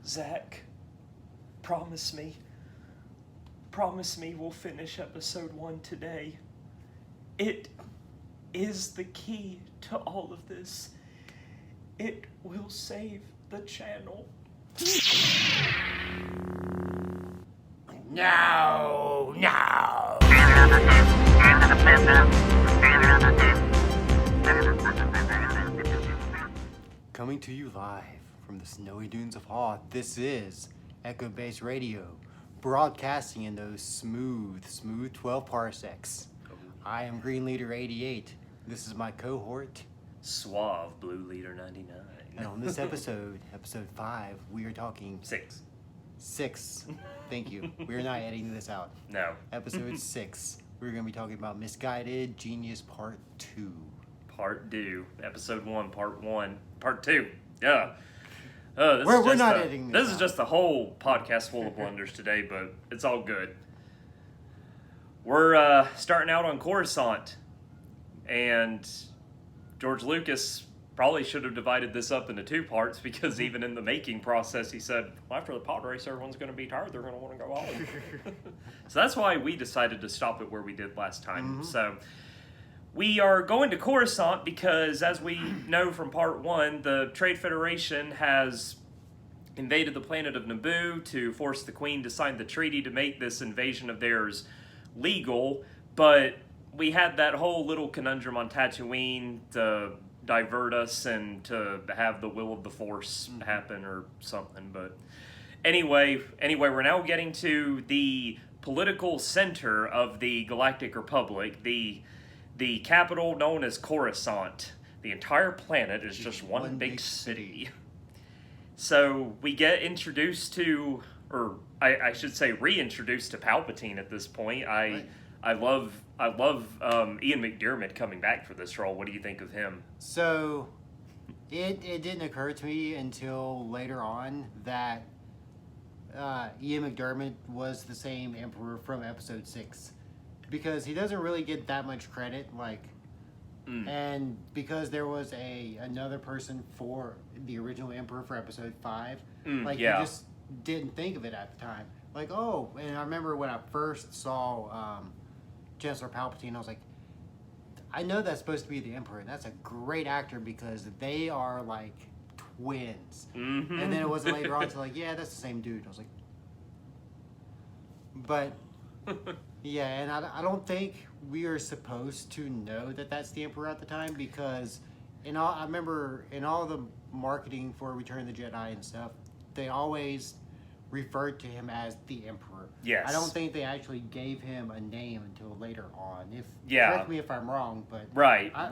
Zach, promise me we'll finish episode 1 today. It is the key to all of this. It will save the channel. No. Coming to you live from the snowy dunes of Hoth, this is Echo Base Radio, broadcasting in those smooth 12 parsecs. I am Green Leader 88. This is my cohort, Suave Blue Leader 99. and on this episode 5, we are talking 6. Thank you. We're not editing this out. No. Episode 6. We're going to be talking about Misguided Genius Part 2. Part 2. Episode 1, Part 1. Part 2. Yeah. We're not editing this This is just a whole podcast full of blunders today, but it's all good. We're starting out on Coruscant, and George Lucas probably should have divided this up into 2 parts, because even in the making process he said, well, after the pod race everyone's going to be tired, they're going to want to go home. So that's why we decided to stop it where we did last time. So we are going to Coruscant because, as we know from part 1, the Trade Federation has invaded the planet of Naboo to force the Queen to sign the treaty to make this invasion of theirs legal, but we had that whole little conundrum on Tatooine to divert us and to have the will of the Force happen or something. But anyway, we're now getting to the political center of the Galactic Republic, the capital known as Coruscant. The entire planet is just one big city. So we get introduced to, or I should say reintroduced to Palpatine at this point. I love Ian McDiarmid coming back for this role. What do you think of him? So, it didn't occur to me until later on that Ian McDiarmid was the same Emperor from Episode 6. Because he doesn't really get that much credit, and because there was another person for the original Emperor for Episode 5, you just didn't think of it at the time. And I remember when I first saw Chancellor Palpatine, I was like, I know that's supposed to be the Emperor, and that's a great actor because they are like twins. And then it wasn't later on until that's the same dude. I was like, but yeah, and I don't think we are supposed to know that that's the Emperor at the time, because I remember in all the marketing for Return of the Jedi and stuff, they always referred to him as the Emperor. Yes. I don't think they actually gave him a name until later on. Correct me if I'm wrong, but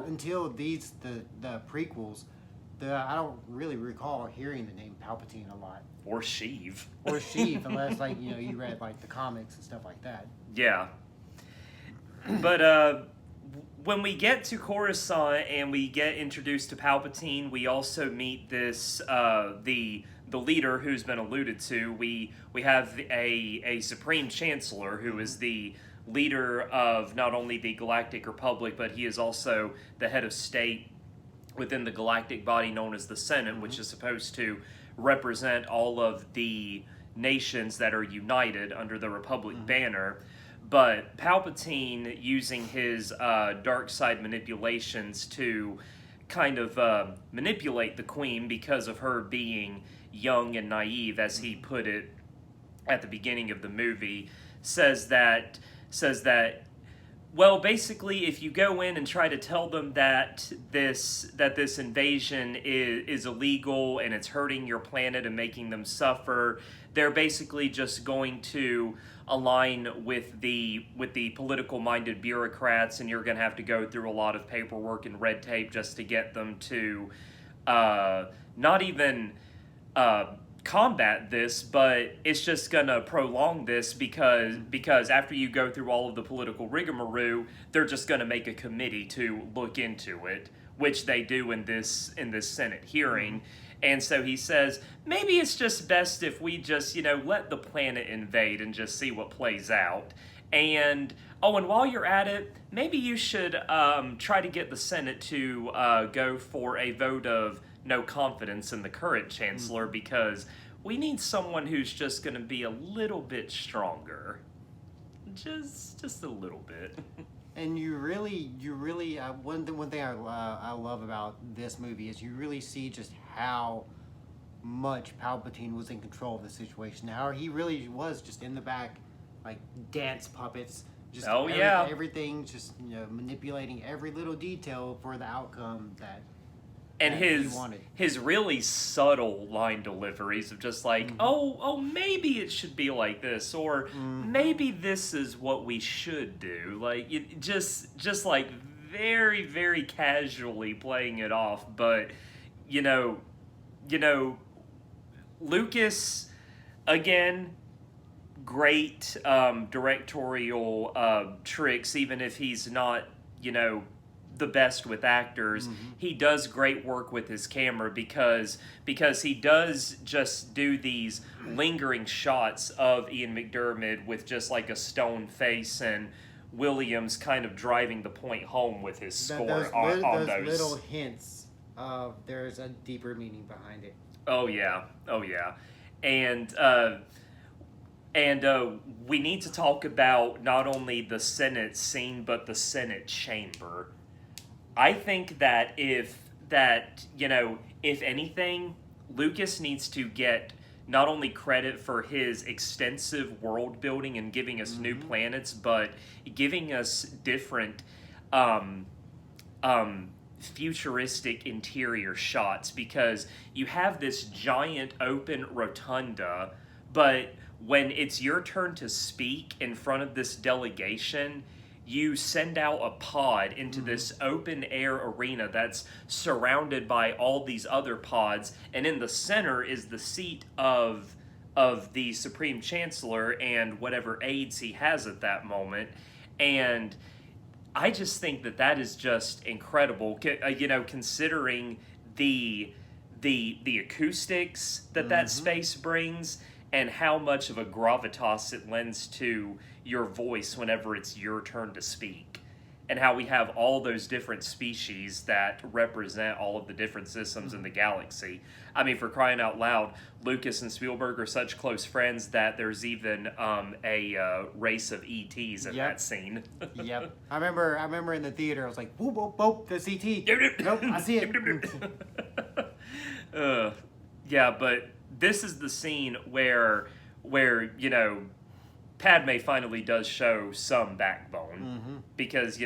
until the prequels, I don't really recall hearing the name Palpatine a lot. Or Sheev. Unless you read the comics and stuff like that. Yeah. But when we get to Coruscant and we get introduced to Palpatine, we also meet this the leader who's been alluded to. We have a Supreme Chancellor who is the leader of not only the Galactic Republic, but he is also the head of state within the galactic body known as the Senate, which is supposed to represent all of the nations that are united under the Republic banner. But Palpatine, using his dark side manipulations to kind of manipulate the Queen because of her being young and naive, as he put it at the beginning of the movie, says that well, basically, if you go in and try to tell them that this invasion is illegal and it's hurting your planet and making them suffer, they're basically just going to align with the political-minded bureaucrats, and you're going to have to go through a lot of paperwork and red tape just to get them to not even combat this, but it's just gonna prolong this because after you go through all of the political rigmarole, they're just gonna make a committee to look into it, which they do in this Senate hearing. And so he says, maybe it's just best if we just, let the planet invade and just see what plays out. And while you're at it, maybe you should try to get the Senate to go for a vote of no confidence in the current chancellor, because we need someone who's just going to be a little bit stronger, just a little bit. And you really, one thing I love about this movie is you really see just how much Palpatine was in control of the situation. How he really was just in the back, like dance puppets. Just everything, just manipulating every little detail for the outcome that. And his really subtle line deliveries of just like, oh, maybe it should be like this, or maybe this is what we should do. Like, just like very, very casually playing it off. But, Lucas, again, great directorial tricks, even if he's not, the best with actors. He does great work with his camera because he does just do these lingering shots of Ian McDiarmid with just like a stone face, and Williams kind of driving the point home with his score on those little hints of there's a deeper meaning behind it. Oh yeah. And we need to talk about not only the Senate scene but the Senate chamber. I think that if anything, Lucas needs to get not only credit for his extensive world building and giving us new planets, but giving us different futuristic interior shots, because you have this giant open rotunda, but when it's your turn to speak in front of this delegation, you send out a pod into this open air arena that's surrounded by all these other pods, and in the center is the seat of the Supreme Chancellor and whatever aides he has at that moment. And I just think that is just incredible, considering the acoustics that space brings, and how much of a gravitas it lends to your voice whenever it's your turn to speak. And how we have all those different species that represent all of the different systems in the galaxy. I mean, for crying out loud, Lucas and Spielberg are such close friends that there's even a race of ETs in that scene. Yep. I remember in the theater, I was like, whoop, whoop, whoop, this ET. Nope, I see it. Yeah, but this is the scene where Padme finally does show some backbone, because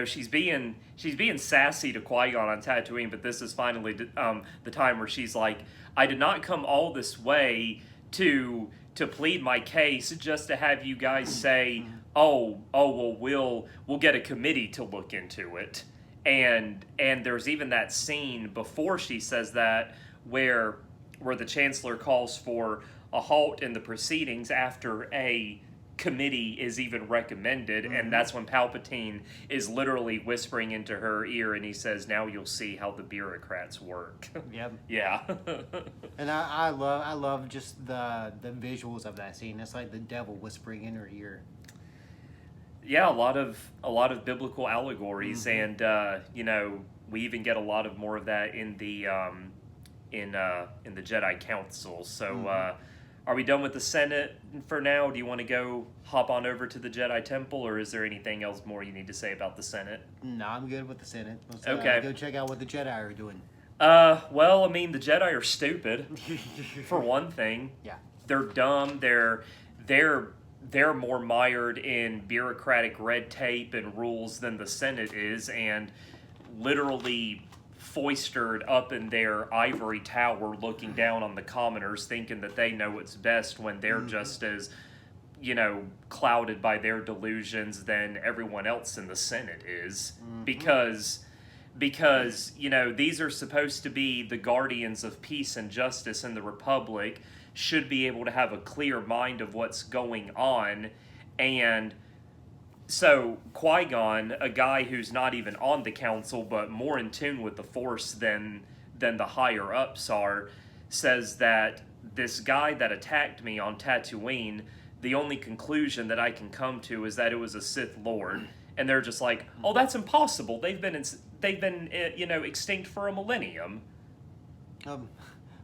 she's being sassy to Qui-Gon on Tatooine, but this is finally the time where she's like, I did not come all this way to plead my case just to have you guys say, well, we'll get a committee to look into it. And there's even that scene before she says that where the Chancellor calls for a halt in the proceedings after a committee is even recommended, and that's when Palpatine is literally whispering into her ear, and he says, now you'll see how the bureaucrats work. Yep. Yeah. And I love just the visuals of that scene. It's like the devil whispering in her ear. Yeah, a lot of biblical allegories, and we even get a lot of more of that in the Jedi Council. So are we done with the Senate for now? Do you want to go hop on over to the Jedi Temple, or is there anything else more you need to say about the Senate? No, I'm good with the Senate. Let's go check out what the Jedi are doing. Well, I mean, the Jedi are stupid, for one thing. Yeah. They're dumb. They're more mired in bureaucratic red tape and rules than the Senate is, and literally foistered up in their ivory tower looking down on the commoners, thinking that they know what's best, when they're just as clouded by their delusions than everyone else in the Senate is. Because these are supposed to be the guardians of peace and justice in the Republic, should be able to have a clear mind of what's going on. And so Qui-Gon, a guy who's not even on the council but more in tune with the Force than the higher ups are, says that this guy that attacked me on Tatooine, the only conclusion that I can come to is that it was a Sith Lord. And they're just like, oh, that's impossible. They've been extinct for a millennium. I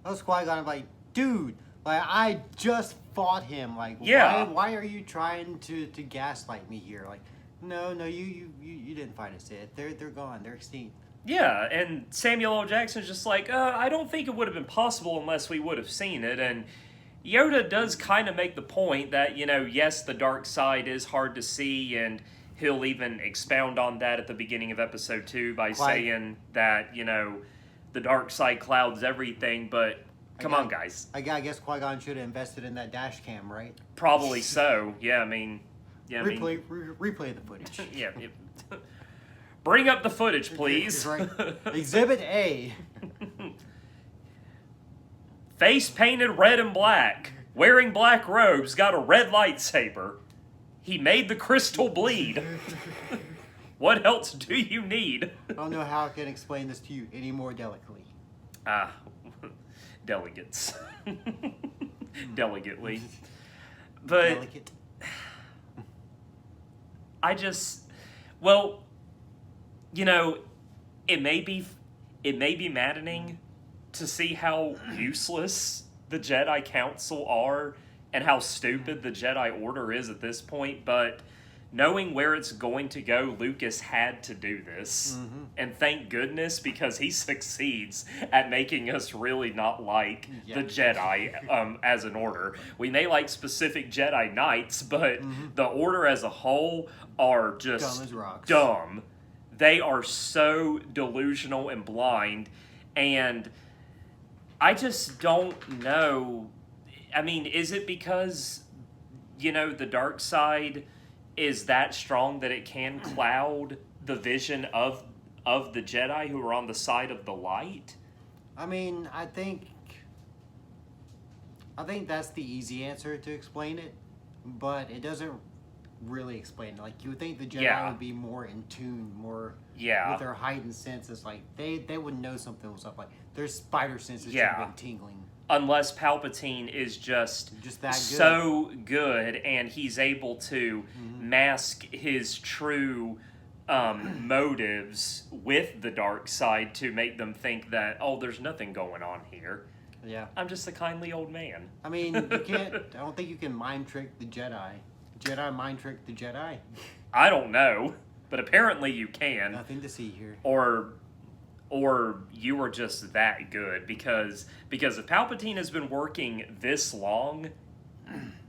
was Qui-Gon, I'm like, dude, like, I just fought him. Like, Yeah. why are you trying to gaslight me here? Like, no, you didn't fight a Sith. They're gone. They're extinct. Yeah, and Samuel L. Jackson's just like, I don't think it would have been possible unless we would have seen it. And Yoda does kind of make the point that, yes, the dark side is hard to see, and he'll even expound on that at the beginning of episode 2 by saying that, the dark side clouds everything, but come on, guys. I guess Qui-Gon should have invested in that dash cam, right? Probably so. Yeah, Replay the footage. Yeah. Bring up the footage, please. Right. Exhibit A. Face painted red and black, wearing black robes, got a red lightsaber. He made the crystal bleed. What else do you need? I don't know how I can explain this to you any more delicately. Delegates. Delicately. But Delicate. I just, well, it may be maddening to see how useless the Jedi Council are and how stupid the Jedi Order is at this point, but knowing where it's going to go, Lucas had to do this. Mm-hmm. And thank goodness, because he succeeds at making us really not like the Jedi as an order. We may like specific Jedi Knights, but the Order as a whole are just dumb as rocks. Dumb. They are so delusional and blind, and I just don't know. I mean, is it because, the dark side is that strong that it can cloud the vision of the Jedi who are on the side of the light? I mean, I think that's the easy answer to explain it, but it doesn't really explain it. Like, you would think the Jedi would be more in tune, more with their heightened senses. Like, they would know something was up. Like, their spider senses should have been tingling. Unless Palpatine is just that good. So good, and he's able to mask his true motives with the dark side to make them think that, there's nothing going on here. Yeah. I'm just a kindly old man. I mean, you can't, I don't think you can mind trick the Jedi. Jedi mind trick the Jedi? I don't know, but apparently you can. Nothing to see here. Or you are just that good, because if Palpatine has been working this long,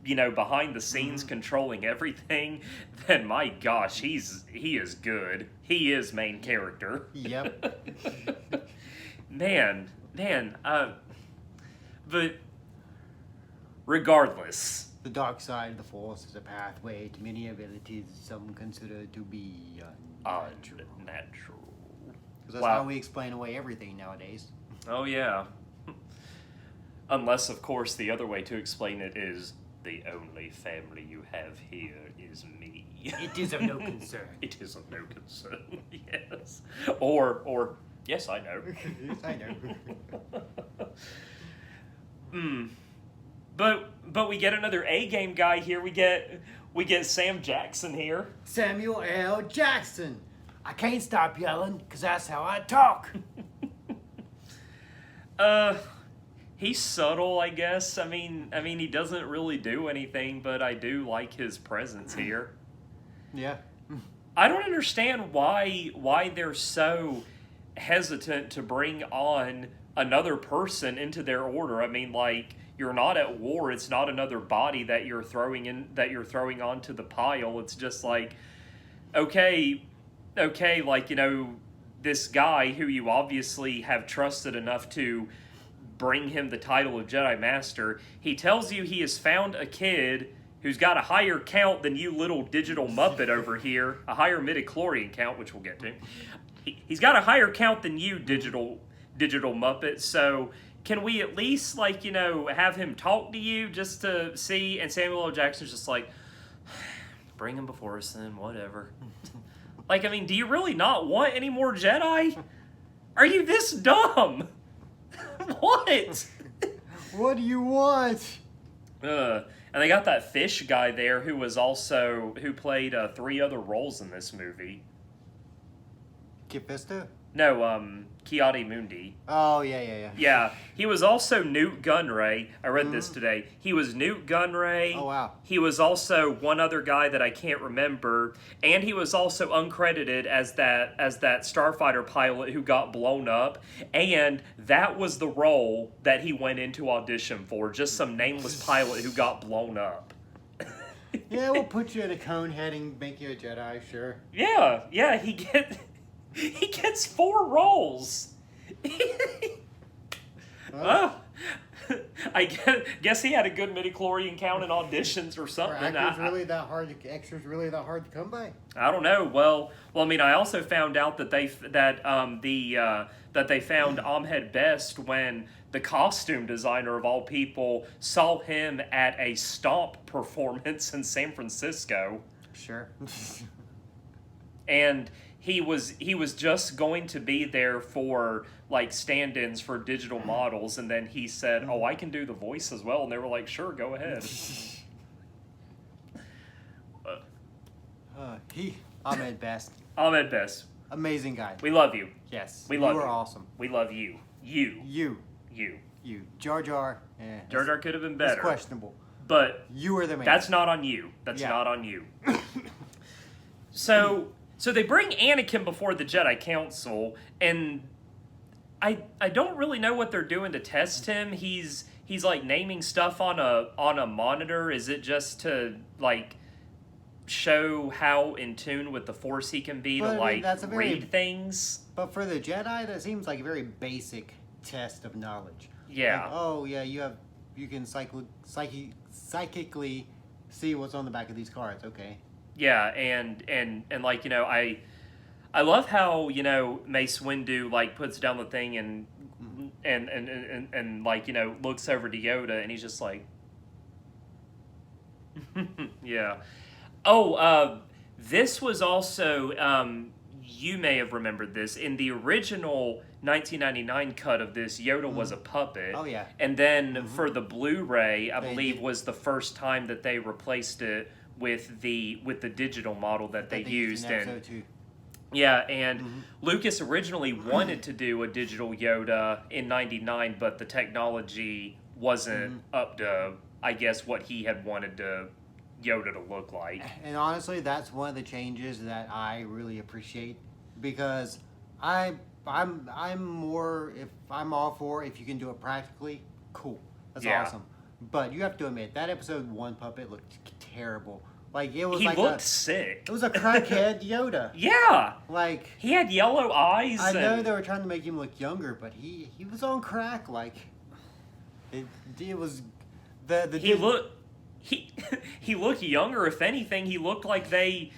behind the scenes controlling everything, then my gosh, he is good. He is main character. Yep. man, but regardless, the dark side of the Force is a pathway to many abilities some consider to be unnatural. Because that's how we explain away everything nowadays. Oh, yeah. Unless, of course, the other way to explain it is, the only family you have here is me. It is of no concern. It is of no concern, yes. Or yes, I know. Yes, I know. But we get another A-game guy here. We get Sam Jackson here. Samuel L. Jackson. I can't stop yelling, because that's how I talk. He's subtle, I guess. I mean, he doesn't really do anything, but I do like his presence here. Yeah. I don't understand why they're so hesitant to bring on another person into their order. I mean, like, you're not at war. It's not another body that you're throwing onto the pile. It's just like, okay, like, this guy who you obviously have trusted enough to bring him the title of Jedi Master, he tells you he has found a kid who's got a higher count than you little digital Muppet over here, a higher midichlorian count, which we'll get to. He's got a higher count than you, digital Muppet, so can we at least, like, have him talk to you just to see? And Samuel L. Jackson's just like, bring him before us then, whatever. Like, I mean, do you really not want any more Jedi? Are you this dumb? What? What do you want? And they got that fish guy there who played 3 other roles in this movie. Kit Fisto? No, Ki-Adi-Mundi. Oh, yeah. Yeah, he was also Newt Gunray. I read this today. He was Newt Gunray. Oh, wow. He was also one other guy that I can't remember, and he was also uncredited as that starfighter pilot who got blown up. And that was the role that he went into audition for. Just some nameless pilot who got blown up. Yeah, we'll put you in a cone head and make you a Jedi, sure. Yeah, he gets 4 roles. Well, I guess he had a good midichlorian count in auditions or something. Extras really that hard to come by? I don't know. Well, I mean, I also found out that they found Ahmed Best when the costume designer of all people saw him at a Stomp performance in San Francisco. Sure. And he was just going to be there for like stand-ins for digital models, and then he said, "Oh, I can do the voice as well," and they were like, "Sure, go ahead." Ahmed Best. Ahmed Best, Amazing guy. we love you. Yes. We love you. You are awesome. We love you. You. Jar Jar. Jar Jar could have been It's better, questionable. but You were the man. that's not on you. That's not on you. So they bring Anakin before the Jedi Council, and I don't really know what they're doing to test him. He's like naming stuff on a monitor. Is it just to like show how in tune with the Force he can be read things? But for the Jedi, that seems like a very basic test of knowledge. Yeah. Like, oh yeah, you can psychically see what's on the back of these cards. Okay. Yeah, and like, you know, I love how, you know, Mace Windu like puts down the thing and like, you know, looks over to Yoda and he's just like yeah. Oh, this was also you may have remembered this in the original 1999 cut of this. Yoda was a puppet. Oh yeah. And then for the Blu-ray, I believe was the first time that they replaced it with the digital model that they used in episode 2. Yeah, and Lucas originally wanted to do a digital Yoda in '99, but the technology wasn't up to, I guess, what he had wanted Yoda to look like. And honestly, that's one of the changes that I really appreciate, because I'm more, if I'm all for if you can do it practically, cool. That's awesome. But you have to admit that episode 1 puppet looked terrible. Like it was. He looked sick. It was a crackhead Yoda. Yeah. Like he had yellow eyes. I know they were trying to make him look younger, but he was on crack. Like it was he looked younger. If anything, he looked like they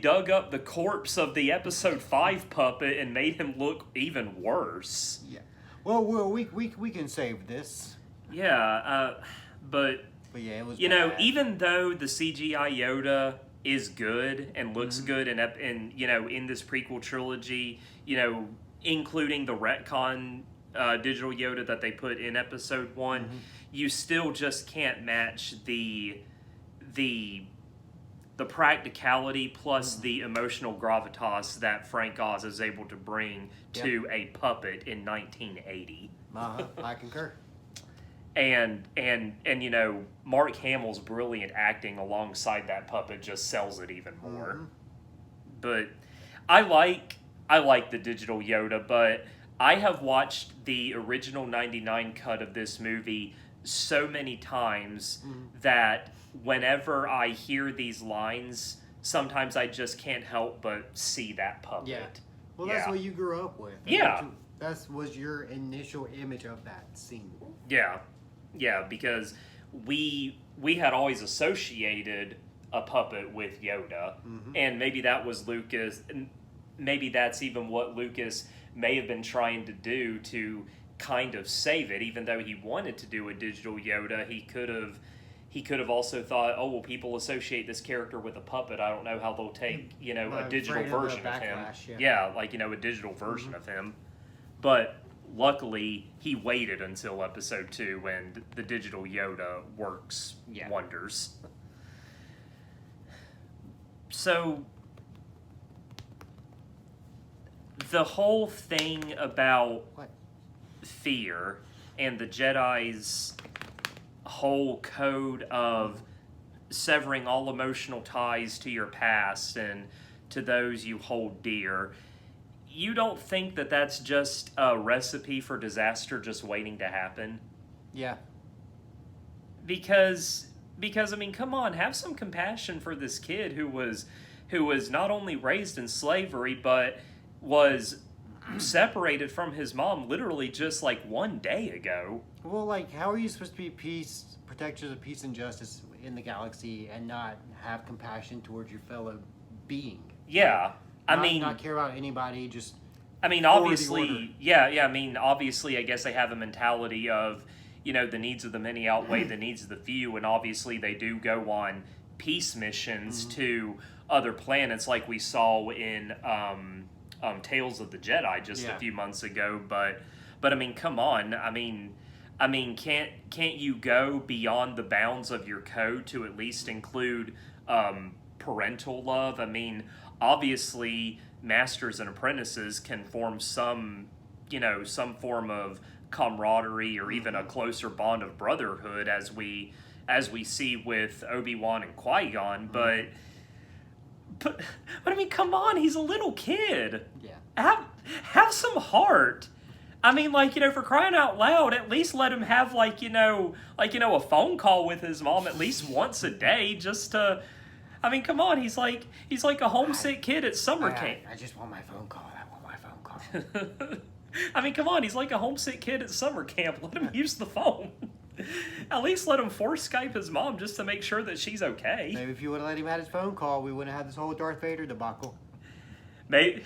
dug up the corpse of the episode 5 puppet and made him look even worse. Yeah. Well, we can save this. Yeah. But yeah, it was. You know, even though the CGI Yoda is good and looks good, in you know, in this prequel trilogy, you know, including the retcon digital Yoda that they put in episode 1, you still just can't match the practicality plus the emotional gravitas that Frank Oz is able to bring to a puppet in 1980. I concur. And you know, Mark Hamill's brilliant acting alongside that puppet just sells it even more. But I like the digital Yoda, but I have watched the original 99 cut of this movie so many times that whenever I hear these lines, sometimes I just can't help but see that puppet. Yeah. Well, that's what you grew up with. That was your initial image of that scene. Yeah. Yeah, because we had always associated a puppet with Yoda, and maybe that was Lucas, and maybe that's even what Lucas may have been trying to do to kind of save it. Even though he wanted to do a digital Yoda, he could have also thought, oh well, people associate this character with a puppet. I don't know how they'll take, you know, a digital version of him. Yeah, like, you know, a digital version of him, but. Luckily, he waited until episode 2 when the digital Yoda works wonders. So, the whole thing about What? fear and the Jedi's whole code of severing all emotional ties to your past and to those you hold dear, you don't think that that's just a recipe for disaster just waiting to happen? Yeah. Because I mean, come on, have some compassion for this kid who was not only raised in slavery but was separated from his mom literally just like one day ago. Well, like, how are you supposed to be protectors of peace and justice in the galaxy and not have compassion towards your fellow being? Yeah, I mean, not care about anybody. Just. I mean, obviously, yeah. I mean, obviously, I guess they have a mentality of, you know, the needs of the many outweigh the needs of the few, and obviously they do go on peace missions to other planets, like we saw in Tales of the Jedi just a few months ago. But I mean, come on. I mean, can't you go beyond the bounds of your code to at least include parental love? I mean, obviously, masters and apprentices can form some form of camaraderie or even a closer bond of brotherhood, as we see with Obi-Wan and Qui-Gon. But I mean, come on, he's a little kid. Yeah. Have some heart. I mean, like, you know, for crying out loud, at least let him have a phone call with his mom at least once a day, just to. I mean, come on, he's like a homesick kid at summer camp. I just want my phone call. I want my phone call. I mean, come on, he's like a homesick kid at summer camp. Let him use the phone. At least let him force Skype his mom just to make sure that she's okay. Maybe if you would have let him have his phone call, we wouldn't have had this whole Darth Vader debacle. Maybe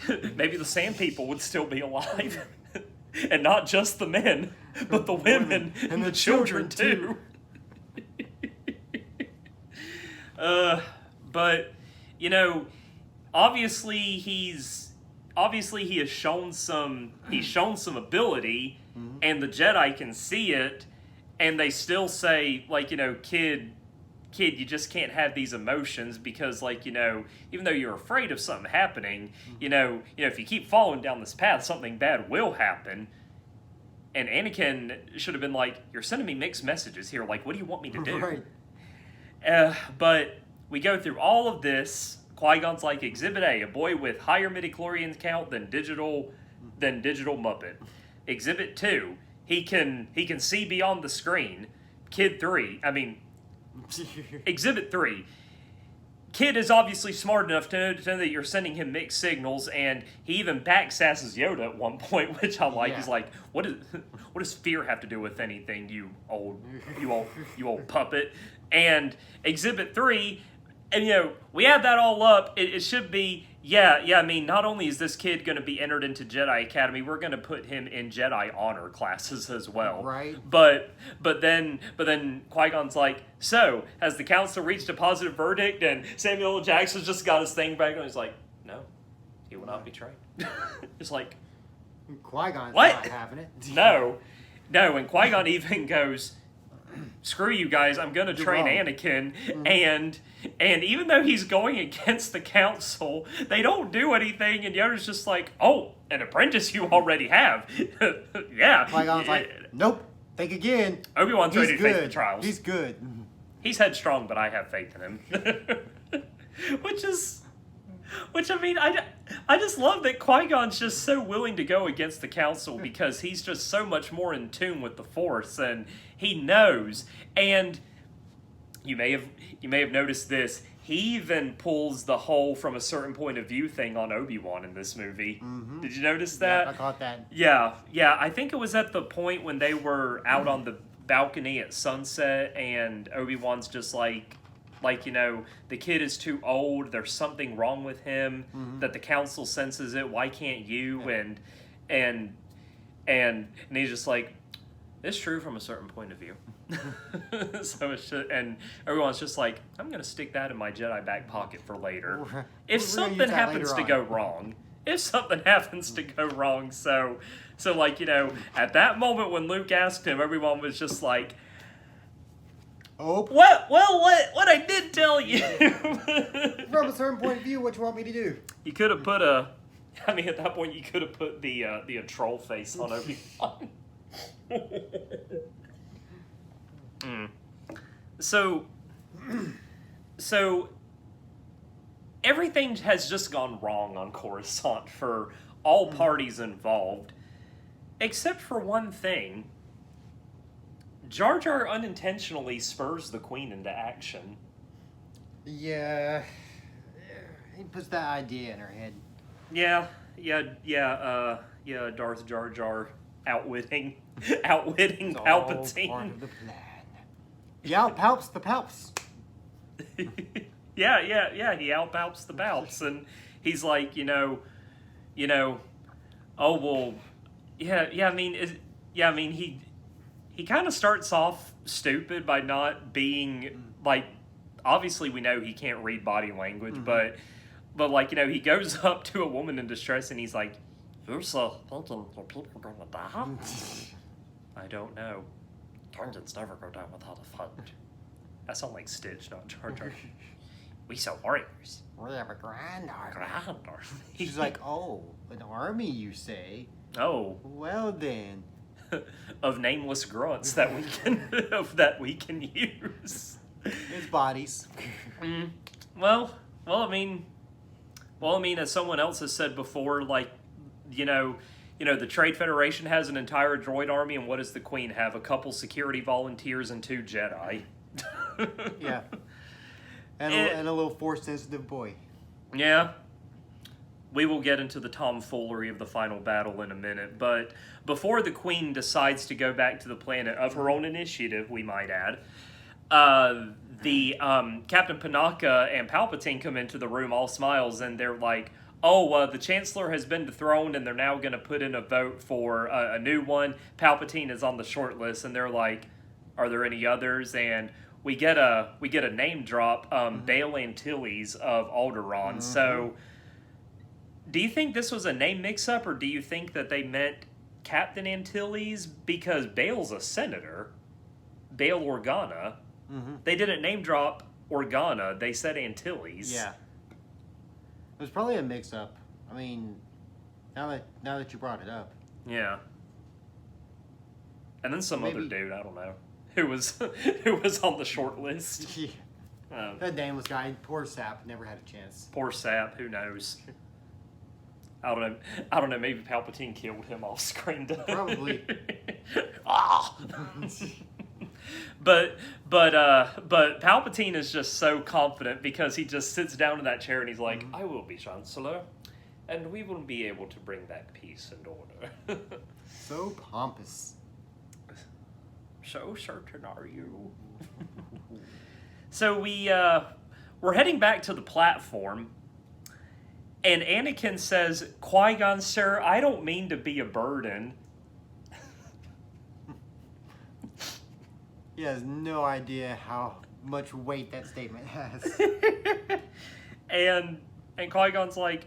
the Sand People would still be alive. And not just the men, but the women and the children too. But, you know, obviously he has shown some ability, and the Jedi can see it, and they still say, like, you know, kid, you just can't have these emotions because, like, you know, even though you're afraid of something happening, you know, if you keep following down this path, something bad will happen. And Anakin should have been like, you're sending me mixed messages here. Like, what do you want me to do? Right. But we go through all of this. Qui-Gon's like, Exhibit A, a boy with higher midichlorian count than digital Muppet. Exhibit 2, he can see beyond the screen. Exhibit 3, kid is obviously smart enough to know that you're sending him mixed signals, and he even backsasses Yoda at one point, which I like. Yeah. He's like, what does fear have to do with anything, you old puppet? And Exhibit 3, and, you know, we add that all up, it should be, I mean, not only is this kid going to be entered into Jedi Academy, we're going to put him in Jedi honor classes as well. Right. But then Qui-Gon's like, so, has the council reached a positive verdict? And Samuel L. Jackson's just got his thing back, and he's like, no, he will not be tried. It's like, Qui-Gon's what? Not having it. No, and Qui-Gon even goes, screw you guys, I'm going to train Anakin, and even though he's going against the council, they don't do anything, and Yoda's just like, oh, an apprentice you already have. Yeah. Qui-Gon's like, nope, think again. Obi-Wan's ready to face the trials. He's good. He's headstrong, but I have faith in him. Which, I mean, I just love that Qui-Gon's just so willing to go against the council because he's just so much more in tune with the Force, and he knows. And you may have noticed this. He even pulls the whole from a certain point of view thing on Obi-Wan in this movie. Mm-hmm. Did you notice that? Yeah, I caught that. Yeah. I think it was at the point when they were out on the balcony at sunset, and Obi-Wan's just like, you know, the kid is too old, there's something wrong with him, that the council senses it, why can't you? Yeah. And he's just like, it's true from a certain point of view. So it's just, and everyone's just like, I'm going to stick that in my Jedi back pocket for later. If something happens to go wrong. If something happens to go wrong. So like, you know, at that moment when Luke asked him, everyone was just like, oh. What I did tell you. From a certain point of view, what you want me to do? You could have put a I mean, at that point, you could have put the troll face on Obi-Wan. So everything has just gone wrong on Coruscant for all parties involved, except for one thing. Jar Jar unintentionally spurs the Queen into action. Yeah. He puts that idea in her head. Yeah, Darth Jar Jar outwitting Palpatine. All part of the plan. He outpalps the palps. Yeah, he outpalps the palps, and he's like, oh well, I mean, he kind of starts off stupid by not being like, obviously we know he can't read body language, but like, he goes up to a woman in distress and he's like, "You're so thinking your people gonna die?" I don't know. Tangents never go down without a fight. That sounds like Stitch, not Jar Jar. We sell warriors. We have a grand army. She's like, oh, an army, you say? Oh. Well then. Of nameless grunts that we can use. It's bodies. Well, I mean, as someone else has said before, like, the Trade Federation has an entire droid army, and what does the Queen have? A couple security volunteers and 2 Jedi. Yeah. And a little Force-sensitive boy. Yeah. We will get into the tomfoolery of the final battle in a minute, but before the Queen decides to go back to the planet of her own initiative, we might add, Captain Panaka and Palpatine come into the room all smiles, and they're like, the Chancellor has been dethroned, and they're now going to put in a vote for a new one. Palpatine is on the short list, and they're like, are there any others? And we get a name drop, Bail Antilles of Alderaan. So, do you think this was a name mix-up, or do you think that they meant Captain Antilles? Because Bail's a senator. Bail Organa. They didn't name drop Organa. They said Antilles. Yeah. It was probably a mix-up. I mean, now that you brought it up. Yeah. And then some other dude, I don't know, who was on the short list. Yeah. That nameless guy, poor Sap, never had a chance. Poor Sap, who knows? I don't know. Maybe Palpatine killed him off screen. Probably. But Palpatine is just so confident because he just sits down in that chair and he's like, "I will be Chancellor, and we will be able to bring back peace and order." So pompous. So certain are you? So we're heading back to the platform, and Anakin says, "Qui-Gon, sir, I don't mean to be a burden." He has no idea how much weight that statement has. and Qui-Gon's like,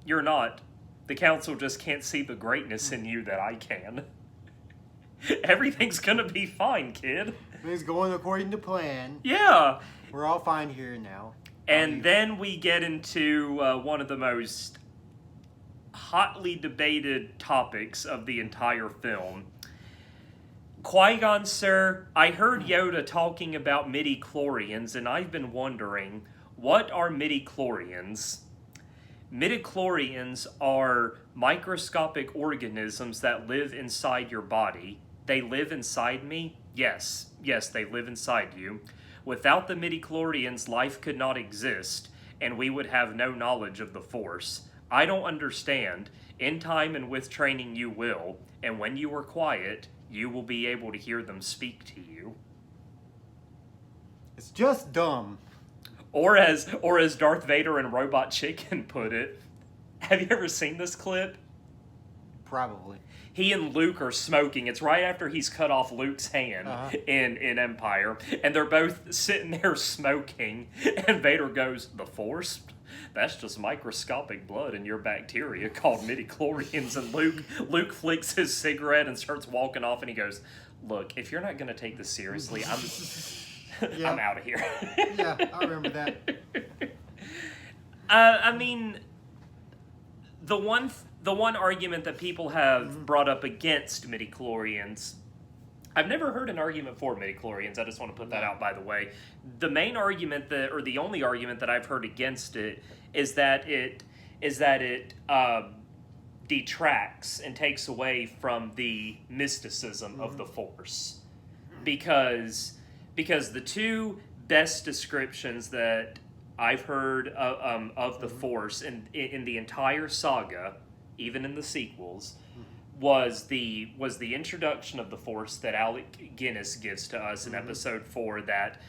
"You're not. The Council just can't see the greatness in you that I can. Everything's gonna be fine, kid." It's going according to plan. Yeah. We're all fine here now. And then we get into one of the most hotly debated topics of the entire film. Qui-Gon, sir, I heard Yoda talking about midi-chlorians, and I've been wondering, what are midi-chlorians? Midi-chlorians are microscopic organisms that live inside your body. They live inside me? Yes, they live inside you. Without the midi-chlorians, life could not exist, and we would have no knowledge of the Force. I don't understand. In time and with training you will, and when you are quiet, you will be able to hear them speak to you. It's just dumb. Or as Darth Vader and Robot Chicken put it, have you ever seen this clip? Probably. He and Luke are smoking. It's right after he's cut off Luke's hand in Empire. And they're both sitting there smoking. And Vader goes, "The Force? That's just microscopic blood in your bacteria called midi-chlorians." And Luke flicks his cigarette and starts walking off. And he goes, "Look, if you're not going to take this seriously, I'm out of here." Yeah, I remember that. I mean, the one argument that people have brought up against midichlorians, I've never heard an argument for midichlorians. I just want to put that out, by the way. The main argument or the only argument that I've heard against it is that it detracts and takes away from the mysticism of the Force, because the two best descriptions that I've heard of the Force in the entire saga, even in the sequels, was the introduction of the Force that Alec Guinness gives to us in Episode 4, that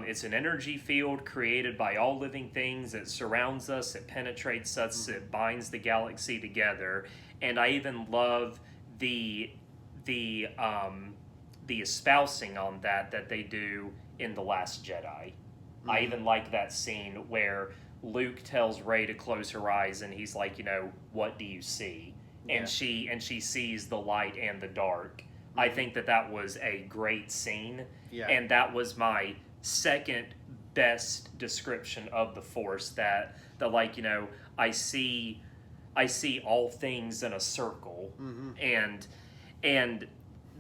it's an energy field created by all living things. It surrounds us, it penetrates us, it binds the galaxy together. And I even love the espousing on that they do in The Last Jedi. I even like that scene where Luke tells Rey to close her eyes, and he's like, what do you see? And she sees the light and the dark. I think that was a great scene. Yeah. And that was my second best description of the Force, that I see all things in a circle. And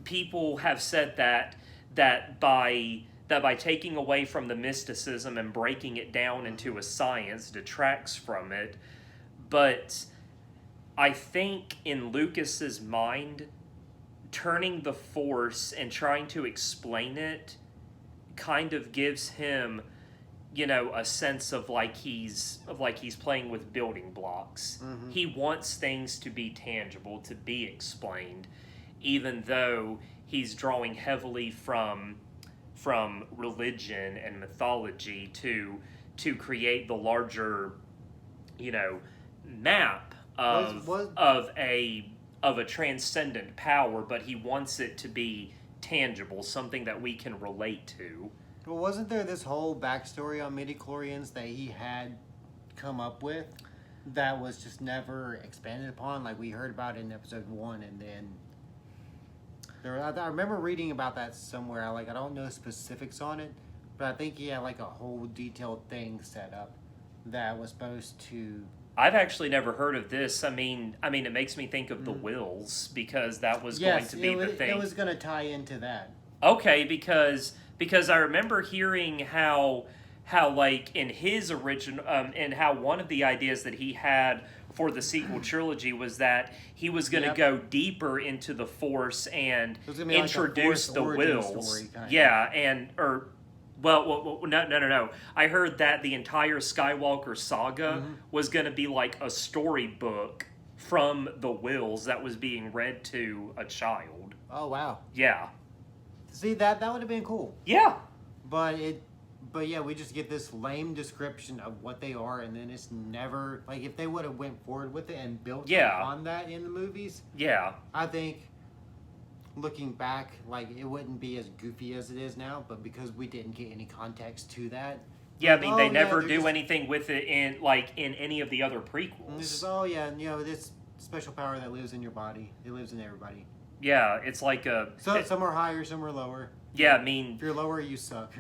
people have said that by taking away from the mysticism and breaking it down into a science detracts from it. But I think in Lucas's mind, turning the Force and trying to explain it kind of gives him, a sense of like he's playing with building blocks. He wants things to be tangible, to be explained, even though he's drawing heavily from religion and mythology to create the larger, map of a transcendent power, but he wants it to be tangible, something that we can relate to. Well, wasn't there this whole backstory on midichlorians that he had come up with that was just never expanded upon? Like we heard about in Episode 1, and then I remember reading about that somewhere. Like, I don't know specifics on it, but I think he had like a whole detailed thing set up that was supposed to... I've actually never heard of this. I mean, it makes me think of the wills, because that was going to be the thing. It was going to tie into that. Okay, because I remember hearing how like in his original and how one of the ideas that he had for the sequel trilogy was that he was going to go deeper into the Force and introduce like the wills. No. I heard that the entire Skywalker saga was going to be like a storybook from the wills that was being read to a child. Oh, wow. Yeah. See, that would have been cool. Yeah. But yeah, we just get this lame description of what they are, and then it's never... Like, if they would have went forward with it and built on that in the movies... Yeah. I think... Looking back, like, it wouldn't be as goofy as it is now, but because we didn't get any context to that... Yeah, I mean, they never do anything with it in any of the other prequels. This is, this special power that lives in your body. It lives in everybody. Yeah, it's like a... Some are higher, some are lower. Yeah, I mean... If you're lower, you suck.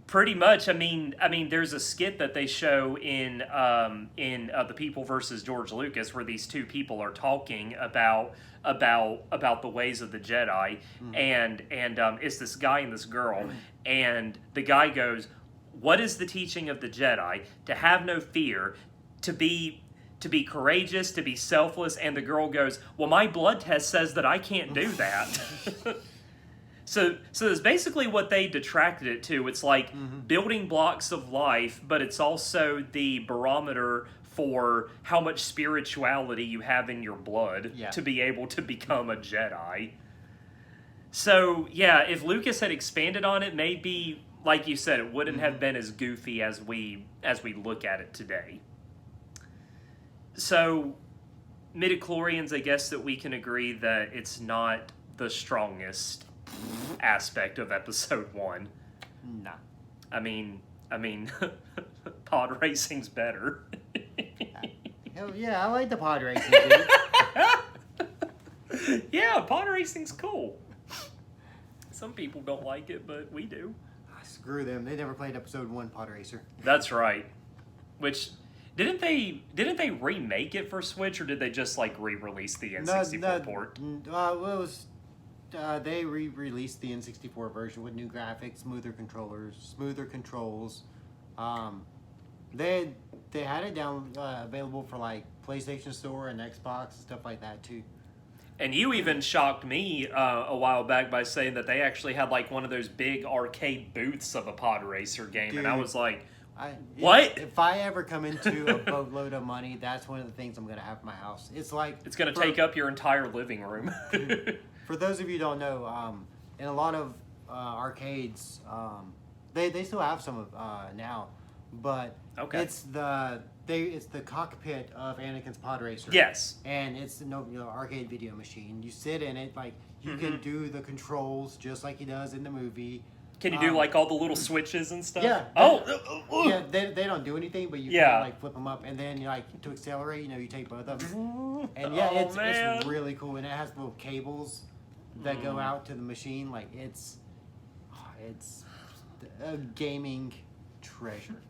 Pretty much. I mean, there's a skit that they show in The People versus George Lucas, where these two people are talking about the ways of the Jedi, and it's this guy and this girl, and the guy goes, "What is the teaching of the Jedi? To have no fear, to be courageous, to be selfless." And the girl goes, "Well, my blood test says that I can't do that." So that's basically what they detracted it to. It's like building blocks of life, but it's also the barometer for how much spirituality you have in your blood to be able to become a Jedi. So, yeah, if Lucas had expanded on it, maybe, like you said, it wouldn't have been as goofy as we look at it today. So, midichlorians, I guess that we can agree that it's not the strongest aspect of Episode 1. Nah. I mean, pod racing's better. Hell yeah, I like the pod racing, dude. Yeah, pod racing's cool. Some people don't like it, but we do. Screw them. They never played Episode 1 Pod Racer. That's right. Which Didn't they remake it for Switch, or did they just like re-release the N64 port? It was they re-released the N64 version with new graphics, smoother controls. They had it down available for like PlayStation Store and Xbox and stuff like that too. And you even shocked me a while back by saying that they actually had like one of those big arcade booths of a pod racer game, Dude, and I was like, what? If I ever come into a boatload of money, that's one of the things I'm going to have in my house. It's like... It's going to take up your entire living room. For those of you who don't know, in a lot of arcades, they still have some of now, but okay. It's the cockpit of Anakin's pod racer. Yes. And it's the arcade video machine. You sit in it, like, you can do the controls just like he does in the movie. Can you do like all the little switches and stuff? Yeah. Yeah, they don't do anything, but you can like flip them up, and then like to accelerate, you take both of them. And yeah, it's really cool, and it has little cables that go out to the machine. Like it's a gaming treasure.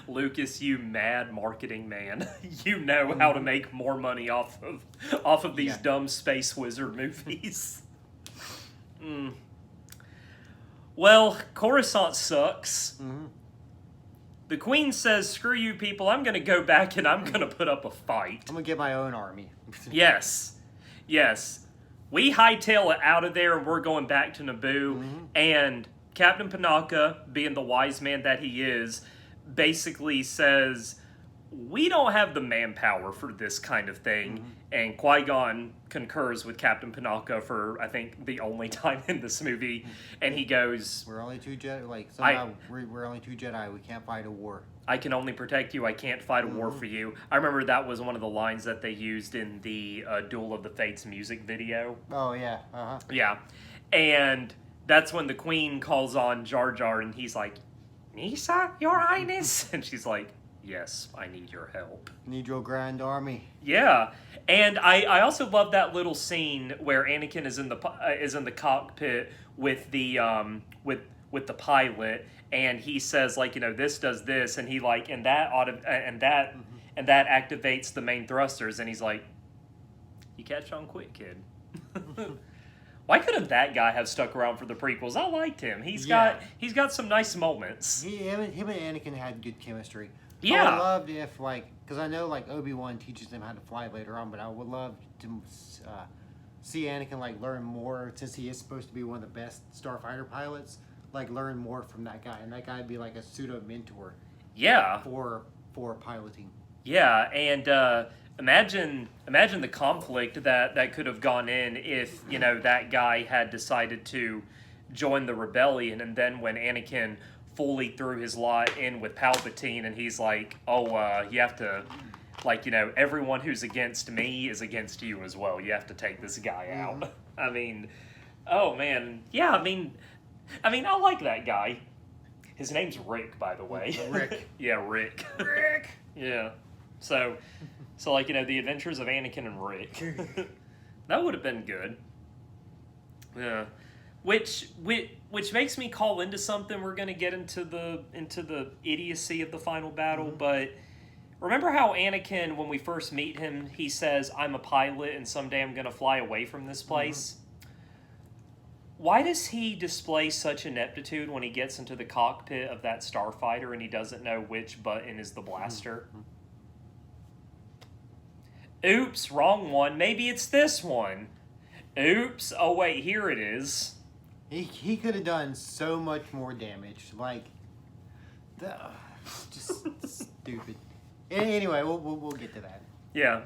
Lucas, you mad marketing man. You know how to make more money off of these dumb space wizard movies. Well, Coruscant sucks. Mm-hmm. The Queen says, screw you people, I'm going to go back and I'm going to put up a fight. I'm going to get my own army. Yes. We hightail it out of there and we're going back to Naboo. And Captain Panaka, being the wise man that he is, basically says, we don't have the manpower for this kind of thing. And Qui-Gon concurs with Captain Panaka for, I think, the only time in this movie. And he goes... We're only two Jedi. We're only two Jedi. We can't fight a war. I can only protect you. I can't fight a war for you. I remember that was one of the lines that they used in the Duel of the Fates music video. Oh, yeah. Uh-huh. Yeah. And that's when the Queen calls on Jar Jar and he's like, Messa, Your Highness? And she's like, yes, I need your help. Need your grand army. Yeah, and I also love that little scene where Anakin is in the cockpit with the with the pilot, and he says like this does this, and he like and that activates the main thrusters, and he's like, you catch on quick, kid. Why couldn't that guy have stuck around for the prequels? I liked him. He's got some nice moments. Him and Anakin had good chemistry. Yeah. I would love if, because I know, Obi-Wan teaches them how to fly later on, but I would love to see Anakin, learn more, since he is supposed to be one of the best starfighter pilots, learn more from that guy, and that guy would be, a pseudo-mentor. Yeah. For piloting. Yeah, and imagine the conflict that could have gone in if, that guy had decided to join the rebellion, and then when Anakin fully threw his lot in with Palpatine, and he's like, you have to, everyone who's against me is against you as well. You have to take this guy out. I mean, oh man. Yeah, I mean, I like that guy. His name's Rick, by the way. Rick. Yeah, Rick. Rick! Yeah. So, the adventures of Anakin and Rick. That would have been good. Yeah. Which makes me call into something. We're going to get into the idiocy of the final battle, but remember how Anakin, when we first meet him, he says, I'm a pilot and someday I'm going to fly away from this place? Why does he display such ineptitude when he gets into the cockpit of that starfighter and he doesn't know which button is the blaster? Oops, wrong one. Maybe it's this one. Oops. Oh, wait, here it is. He could have done so much more damage. Just stupid. Anyway, we'll get to that. Yeah.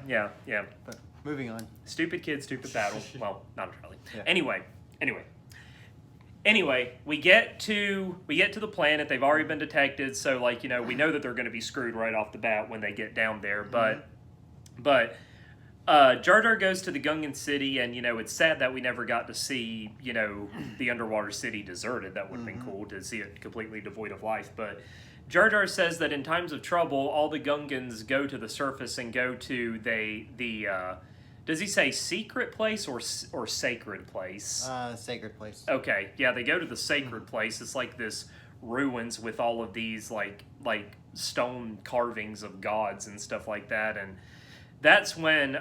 But moving on. Stupid kid, stupid battle. Well, not really. Yeah. Anyway, we get to the planet. They've already been detected, so we know that they're going to be screwed right off the bat when they get down there. But Jar Jar goes to the Gungan city, and it's sad that we never got to see the underwater city deserted. That would have been cool to see it completely devoid of life. But Jar Jar says that in times of trouble, all the Gungans go to the surface and go to the does he say secret place or sacred place? Sacred place. Okay, yeah, they go to the sacred place. It's like this ruins with all of these like stone carvings of gods and stuff like that, and that's when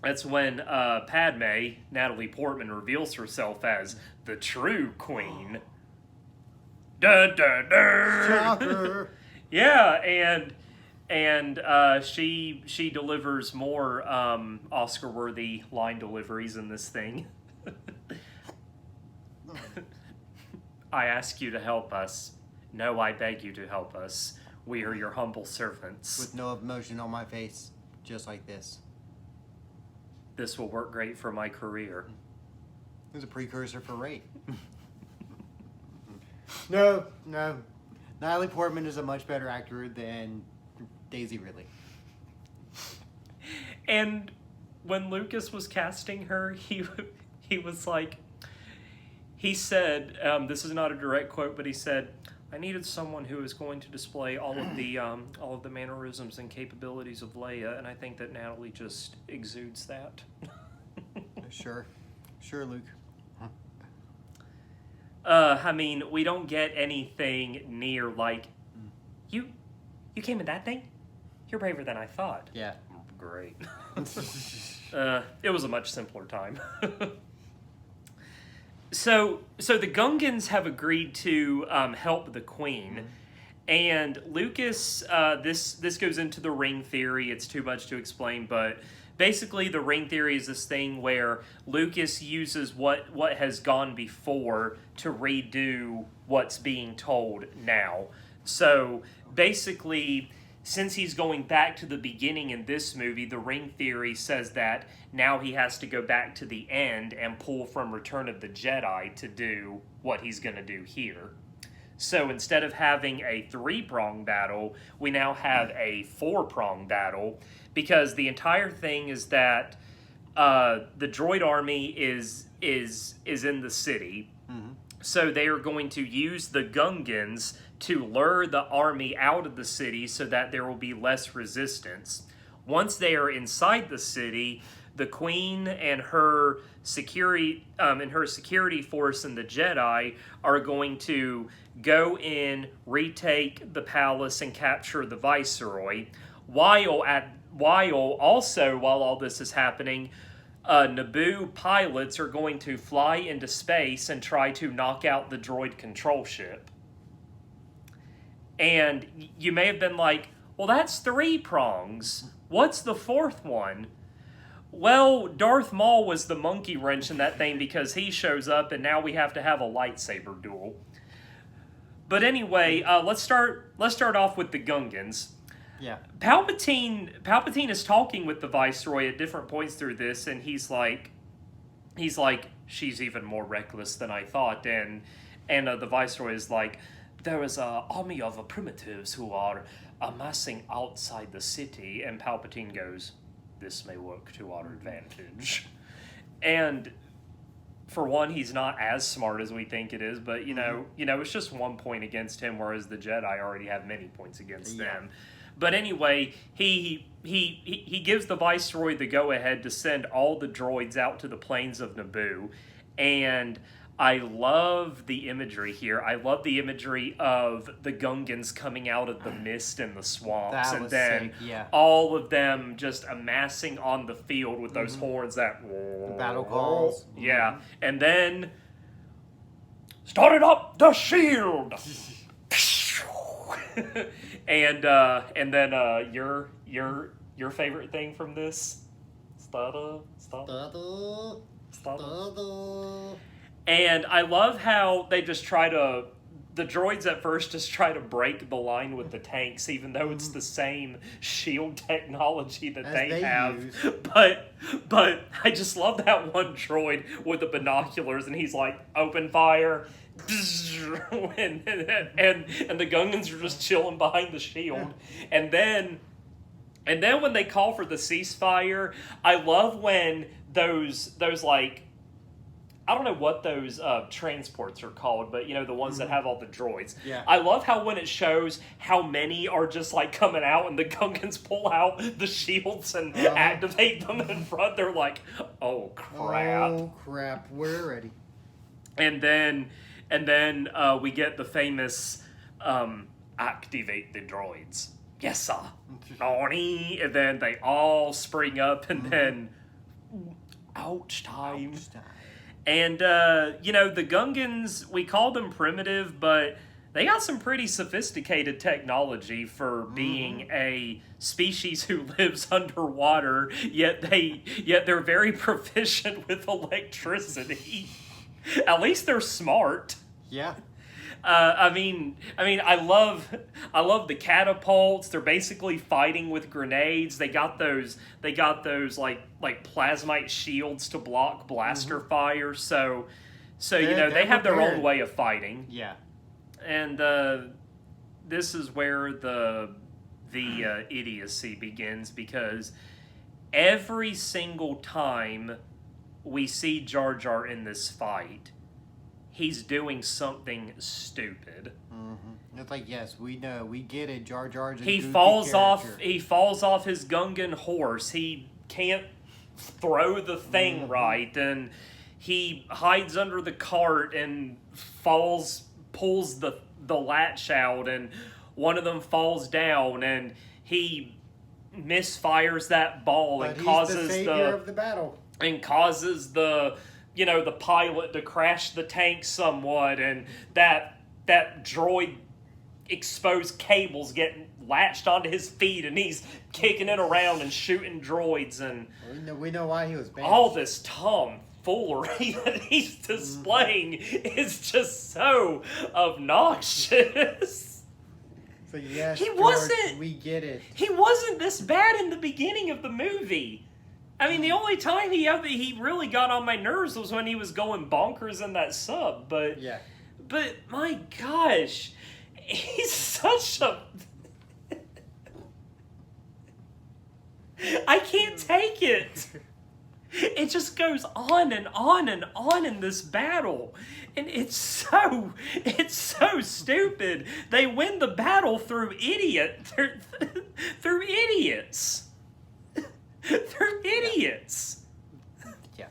Padme, Natalie Portman, reveals herself as the true queen. Dun, dun, dun. Shocker. Yeah, and she delivers more Oscar-worthy line deliveries in this thing. I ask you to help us. No, I beg you to help us. We are your humble servants. With no emotion on my face, just like this. This will work great for my career. It was a precursor for rape. No. Natalie Portman is a much better actor than Daisy Ridley. And when Lucas was casting her, he was like, he said, this is not a direct quote, but he said, I needed someone who is going to display all of the mannerisms and capabilities of Leia, and I think that Natalie just exudes that. Sure, Luke. I mean, we don't get anything near like, you came in that thing? You're braver than I thought. Yeah. Great. It was a much simpler time. So the Gungans have agreed to help the Queen, and Lucas. This goes into the ring theory. It's too much to explain, but basically the ring theory is this thing where Lucas uses what has gone before to redo what's being told now. So basically, since he's going back to the beginning in this movie, the ring theory says that now he has to go back to the end and pull from Return of the Jedi to do what he's going to do here. So instead of having a 3-prong battle, we now have a 4-prong battle, because the entire thing is that the droid army is in the city. Mm-hmm. So they are going to use the Gungans to lure the army out of the city so that there will be less resistance. Once they are inside the city, the Queen and her security force and the Jedi are going to go in, retake the palace, and capture the Viceroy. While all this is happening, Naboo pilots are going to fly into space and try to knock out the droid control ship. And you may have been like, well, that's 3 prongs. What's the 4th one? Well, Darth Maul was the monkey wrench in that thing because he shows up and now we have to have a lightsaber duel. But anyway, let's start off with the Gungans. Yeah. Palpatine is talking with the Viceroy at different points through this, and he's like, she's even more reckless than I thought, and the Viceroy is like, there is an army of primitives who are amassing outside the city, and Palpatine goes, this may work to our advantage. And for one, he's not as smart as we think it is, but you know, it's just 1 point against him, whereas the Jedi already have many points against them. But anyway, he gives the Viceroy the go-ahead to send all the droids out to the plains of Naboo, and I love the imagery here. I love the imagery of the Gungans coming out of the mist and the swamps, and then all of them just amassing on the field with those horns that... The battle calls. Yeah, and then... started up the shield! and then your favorite thing from this? And I love how they just the droids at first just try to break the line with the tanks, even though it's the same shield technology that they have. Use. But I just love that one droid with the binoculars, and he's like, open fire. and the Gungans are just chilling behind the shield. And then when they call for the ceasefire, I love when those like, I don't know what those transports are called, but you know, the ones that have all the droids. Yeah. I love how when it shows how many are just like coming out and the Gungans pull out the shields and activate them in front, they're like, oh crap. Oh crap, we're ready. And And then we get the famous activate the droids. Yes, sir. Nani. And then they all spring up, and then ouch time. Ouch time. And, the Gungans, we call them primitive, but they got some pretty sophisticated technology for being a species who lives underwater, yet they're very proficient with electricity. At least they're smart. Yeah. I love the catapults. They're basically fighting with grenades. They got those like plasmite shields to block blaster fire. So they have their own way of fighting. Yeah. And this is where the idiocy begins, because every single time we see Jar Jar in this fight, he's doing something stupid. Mm-hmm. It's like, yes, we know, we get it. Jar Jar's a he goofy falls character. He falls off his Gungan horse. He can't throw the thing right, and he hides under the cart and pulls the latch out, and one of them falls down, and he misfires that ball, But and causes the savior of the battle. And causes the pilot to crash the tank somewhat, and that droid exposed cables get latched onto his feet, and he's kicking it around and shooting droids, and we know why he was banned. all this tomfoolery that he's displaying is just so obnoxious. So yes, He George, wasn't- we get it. He wasn't this bad in the beginning of the movie. I mean, the only time he really got on my nerves was when he was going bonkers in that sub. But Yeah. but my gosh, he's such a. I can't take it. It just goes on and on and on in this battle. And it's so stupid. They win the battle through idiots. Through idiots. Yeah.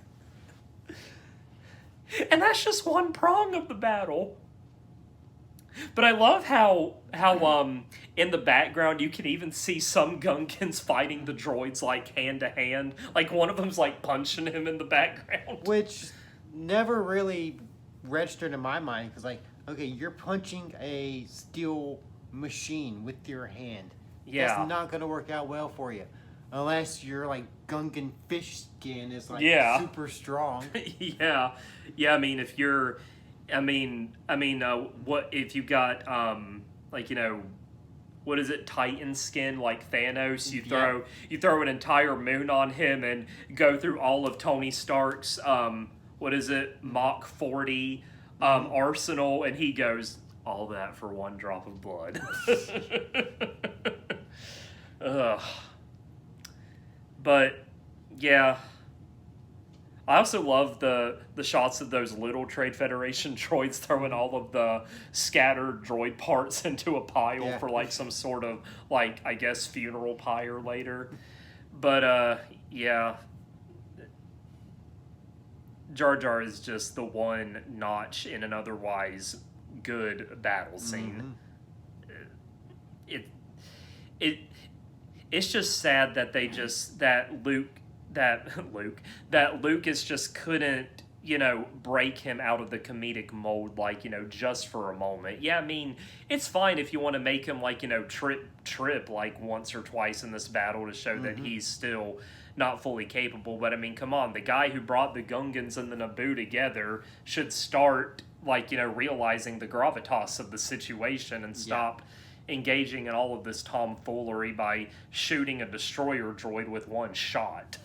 And that's just one prong of the battle. But I love how in the background you can even see some Gungans fighting the droids like hand to hand. Like one of them's like punching him in the background. Which never really registered in my mind, because like, okay, you're punching a steel machine with your hand. Yeah. That's not going to work out well for you. Unless your like Gungan fish skin is like super strong. Yeah. I mean, if you're, what if you got what is it, Titan skin like Thanos? You throw an entire moon on him and go through all of Tony Stark's Mach 40 arsenal, and he goes, all that for one drop of blood. Ugh. But yeah, I also love the shots of those little Trade Federation droids throwing all of the scattered droid parts into a pile for like some sort of like, I guess, funeral pyre later. But yeah, Jar Jar is just the one notch in an otherwise good battle scene. It's just sad that Lucas just couldn't, break him out of the comedic mold, like, just for a moment. Yeah, I mean, it's fine if you want to make him, like, trip like once or twice in this battle to show that he's still not fully capable. But I mean, come on, the guy who brought the Gungans and the Naboo together should start, like, realizing the gravitas of the situation and stop engaging in all of this tomfoolery by shooting a destroyer droid with one shot.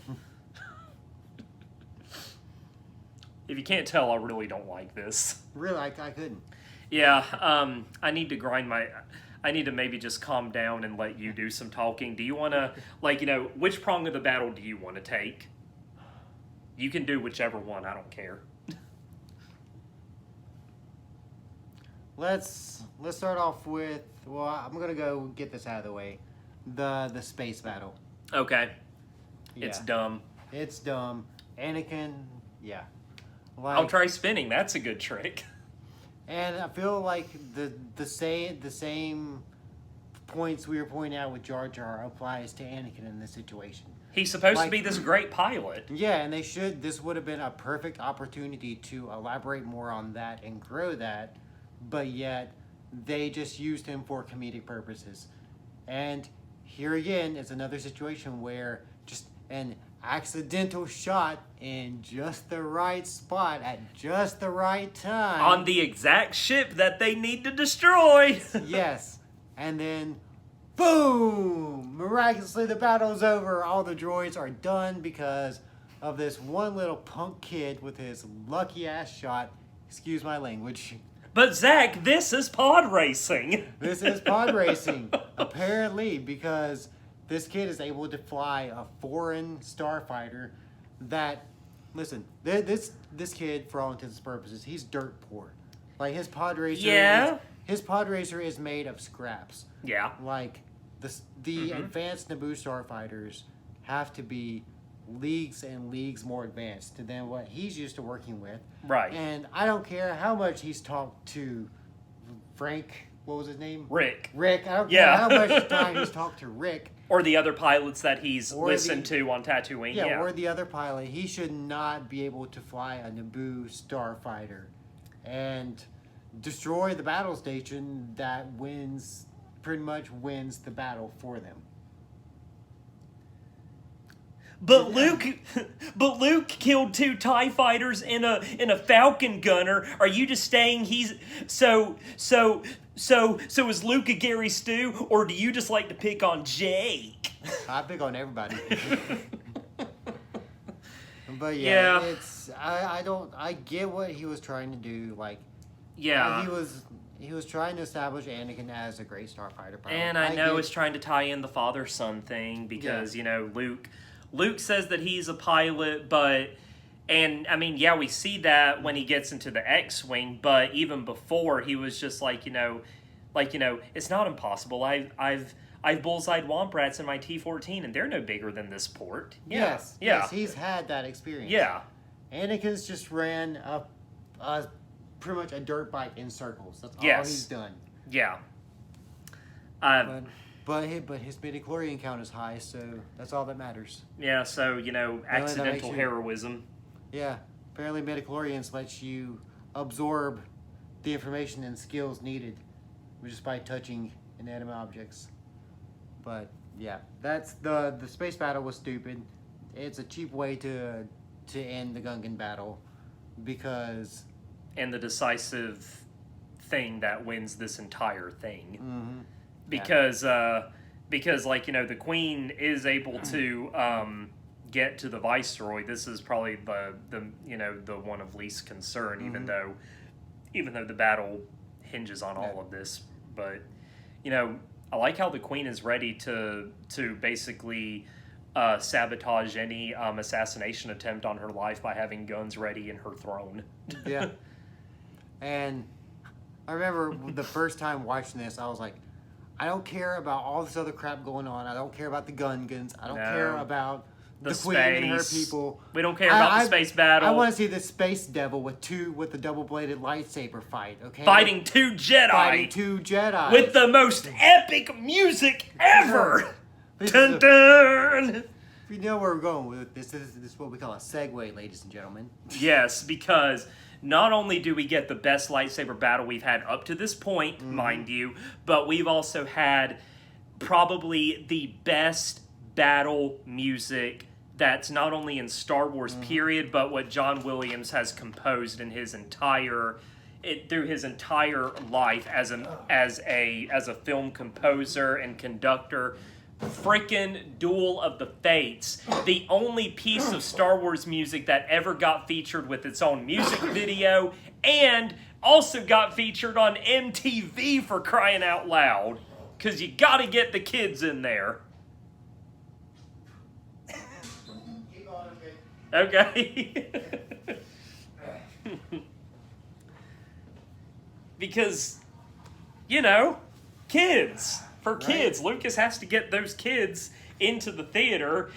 If you can't tell, I really don't like this. Really, I couldn't. Yeah, I need to maybe just calm down and let you do some talking. Do you want to, which prong of the battle do you want to take? You can do whichever one, I don't care. Let's start off with, well, I'm going to go get this out of the way. The space battle. Okay. Yeah. It's dumb. It's dumb. Anakin, yeah. Like, I'll try spinning. That's a good trick. And I feel like the same points we were pointing out with Jar Jar applies to Anakin in this situation. He's supposed to be this great pilot. Yeah, and this would have been a perfect opportunity to elaborate more on that and grow that, but yet they just used him for comedic purposes. And here again is another situation where just an accidental shot in just the right spot at just the right time. On the exact ship that they need to destroy. Yes. And then, boom! Miraculously, the battle's over. All the droids are done because of this one little punk kid with his lucky-ass shot. Excuse my language. But Zach, this is pod racing. This is pod racing, apparently, because this kid is able to fly a foreign starfighter that, listen, this kid, for all intents and purposes, he's dirt poor. Like, his pod racer is made of scraps. Yeah. Like, the advanced Naboo starfighters have to be leagues and leagues more advanced than what he's used to working with. Right. And I don't care how much he's talked to Frank, what was his name? Rick. I don't care how much time he's talked to Rick. Or the other pilots that he's listened to on Tatooine. Yeah, or the other pilot. He should not be able to fly a Naboo starfighter and destroy the battle station that pretty much wins the battle for them. But Luke killed 2 TIE fighters in a Falcon gunner. Are you just saying he's so is Luke a Gary Stu, or do you just like to pick on Jake? I pick on everybody. But yeah, it's I get what he was trying to do. Like, yeah, he was trying to establish Anakin as a great starfighter pilot. And I know it's trying to tie in the father-son thing because Luke says that he's a pilot, and I mean, yeah, we see that when he gets into the X-Wing, but even before, he was just like, it's not impossible. I've bullseyed Womp Rats in my T-14, and they're no bigger than this port. Yeah. Yes, he's had that experience. Yeah. Anakin's just ran pretty much a dirt bike in circles. That's all he's done. Yeah. But his midichlorian count is high, so that's all that matters. Yeah, so, accidental heroism. Yeah, apparently midichlorians lets you absorb the information and skills needed just by touching inanimate objects. But, yeah, that's the space battle was stupid. It's a cheap way to end the Gungan battle because... And the decisive thing that wins this entire thing. Mm-hmm. Because the Queen is able to get to the Viceroy. This is probably the one of least concern, even though the battle hinges on all of this. But I like how the Queen is ready to basically sabotage any assassination attempt on her life by having guns ready in her throne. Yeah, and I remember the first time watching this, I was like, I don't care about all this other crap going on. I don't care about the Gungans. I don't care about the Queen and her people. We don't care about the space battle. I want to see the space devil with the double-bladed lightsaber fight, okay? Fighting 2 Jedi. Fighting 2 Jedi. With the most epic music ever. Dun dun. You know where we're going with this. This is what we call a segue, ladies and gentlemen. Yes, because not only do we get the best lightsaber battle we've had up to this point, mind you, but we've also had probably the best battle music that's not only in Star Wars period, but what John Williams has composed in his through his entire life as a film composer and conductor. Frickin' Duel of the Fates, the only piece of Star Wars music that ever got featured with its own music video, and also got featured on MTV, for crying out loud. Because you gotta get the kids in there. Okay. Because, kids. For kids, Lucas has to get those kids into the theater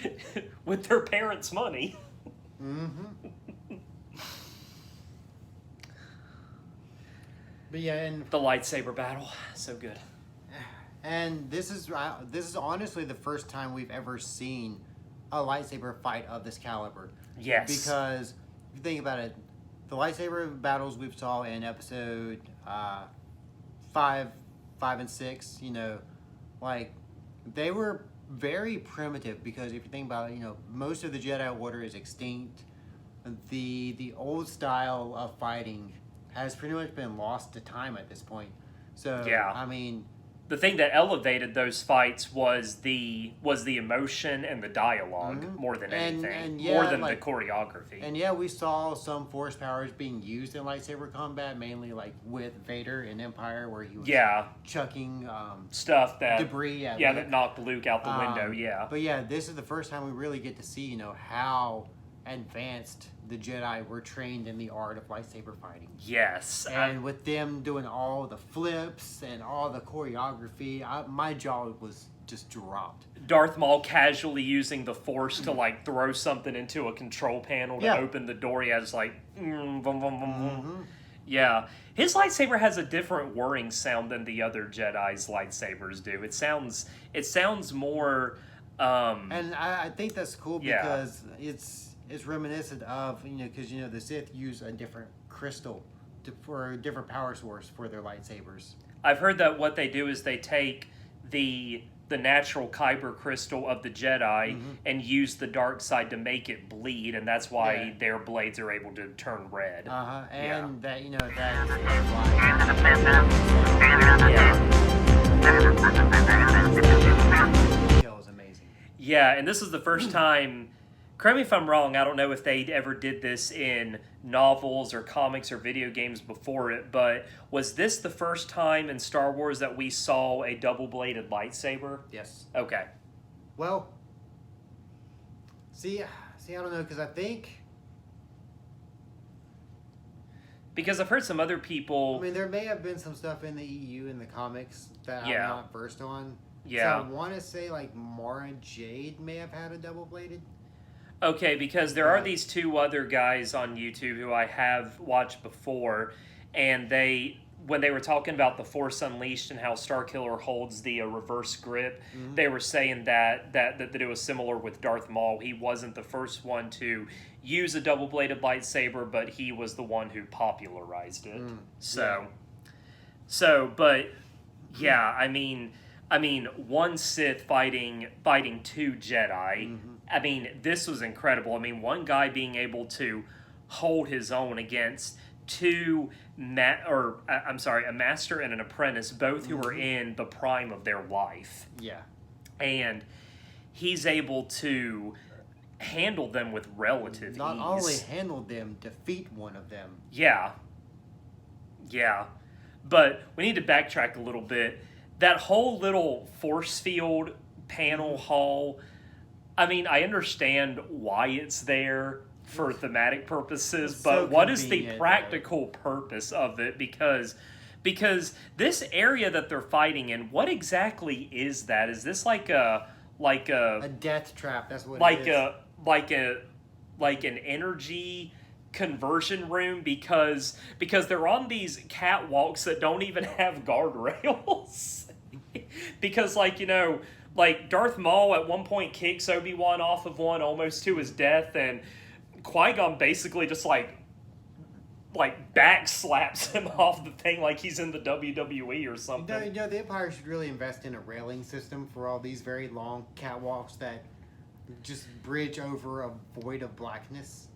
with their parents' money. But yeah, and The lightsaber battle, so good. And this is honestly the first time we've ever seen a lightsaber fight of this caliber. Yes. Because if you think about it, the lightsaber battles we've saw in episode 5 and 6, you know, like they were very primitive because if you think about it, you know, most of the Jedi Order is extinct. The old style of fighting has pretty much been lost to time at this point. So Yeah. I mean, The thing that elevated those fights was the emotion and the dialogue more than anything, and yeah, more than like- the choreography. and yeah, we saw some force powers being used in lightsaber combat, mainly like with Vader in Empire, where he was yeah, chucking stuff that debris at yeah Luke. that knocked Luke out the window. Yeah, But yeah, this is the first time we really get to see, you know, how advanced the Jedi were trained in the art of lightsaber fighting. yes, And with them doing all the flips and all the choreography, my jaw was just dropped. Darth Maul casually using the Force to like throw something into a control panel to Yeah. open the door. He has like, vroom, vroom, vroom. Yeah, his lightsaber has a different whirring sound than the other Jedi's lightsabers do. It sounds more. And I think that's cool Yeah. because it's reminiscent of, you know, because, you know, the Sith use a different crystal for a different power source for their lightsabers. I've heard that what they do is they take the natural kyber crystal of the Jedi and use the dark side to make it bleed, and that's why Yeah. their blades are able to turn red. And that, you know, that detail is amazing. Yeah, and this is the first time. Correct me if I'm wrong. I don't know if they ever did this in novels or comics or video games before it, but was this the first time in Star Wars that we saw a double-bladed lightsaber? Yes. Okay. Well, see, I don't know, because I think, Because I've heard some other people. I mean, there may have been some stuff in the EU in the comics that Yeah. I'm not versed on. Yeah. So I want to say, like, Mara Jade may have had a double-bladed. Okay, because there are these two other guys on YouTube who I have watched before, and when they were talking about the Force Unleashed and how Starkiller holds the reverse grip, they were saying that it was similar with Darth Maul. He wasn't the first one to use a double-bladed lightsaber, but he was the one who popularized it. But yeah, I mean, one Sith fighting two Jedi. I mean, this was incredible. I mean, one guy being able to hold his own against a master and an apprentice, both who were in the prime of their life. Yeah. And he's able to handle them with relative Not ease. only handle them, defeat one of them. Yeah. But we need to backtrack a little bit. That whole little force field panel hall, I mean, I understand why it's there for thematic purposes, It's but so what is the convenient, practical purpose of it? Because this area that they're fighting in, what exactly is that? Is this like a death trap, that's what like it is. like an energy conversion room because they're on these catwalks that don't even have guardrails. Because like Darth Maul at one point kicks Obi-Wan off of one almost to his death, and Qui-Gon basically just like back slaps him off the thing like he's in the WWE or something. You know, the Empire should really invest in a railing system for all these very long catwalks that just bridge over a void of blackness.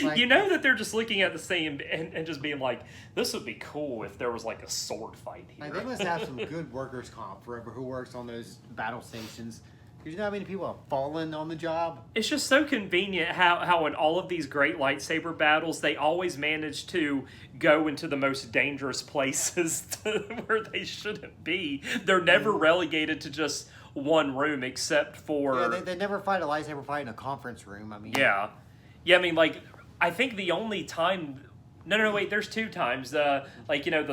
Like, You know that they're just looking at the same and just being like, this would be cool if there was like a sword fight here. like, they must have some good workers' comp for who works on those battle stations. Because you know how many people have fallen on the job? It's just so convenient how in all of these great lightsaber battles, they always manage to go into the most dangerous places where they shouldn't be. They're never relegated to just one room except for... Yeah, they never fight a lightsaber fight in a conference room. I mean... Yeah, I mean, like, I think the only time... No, wait, there's two times. The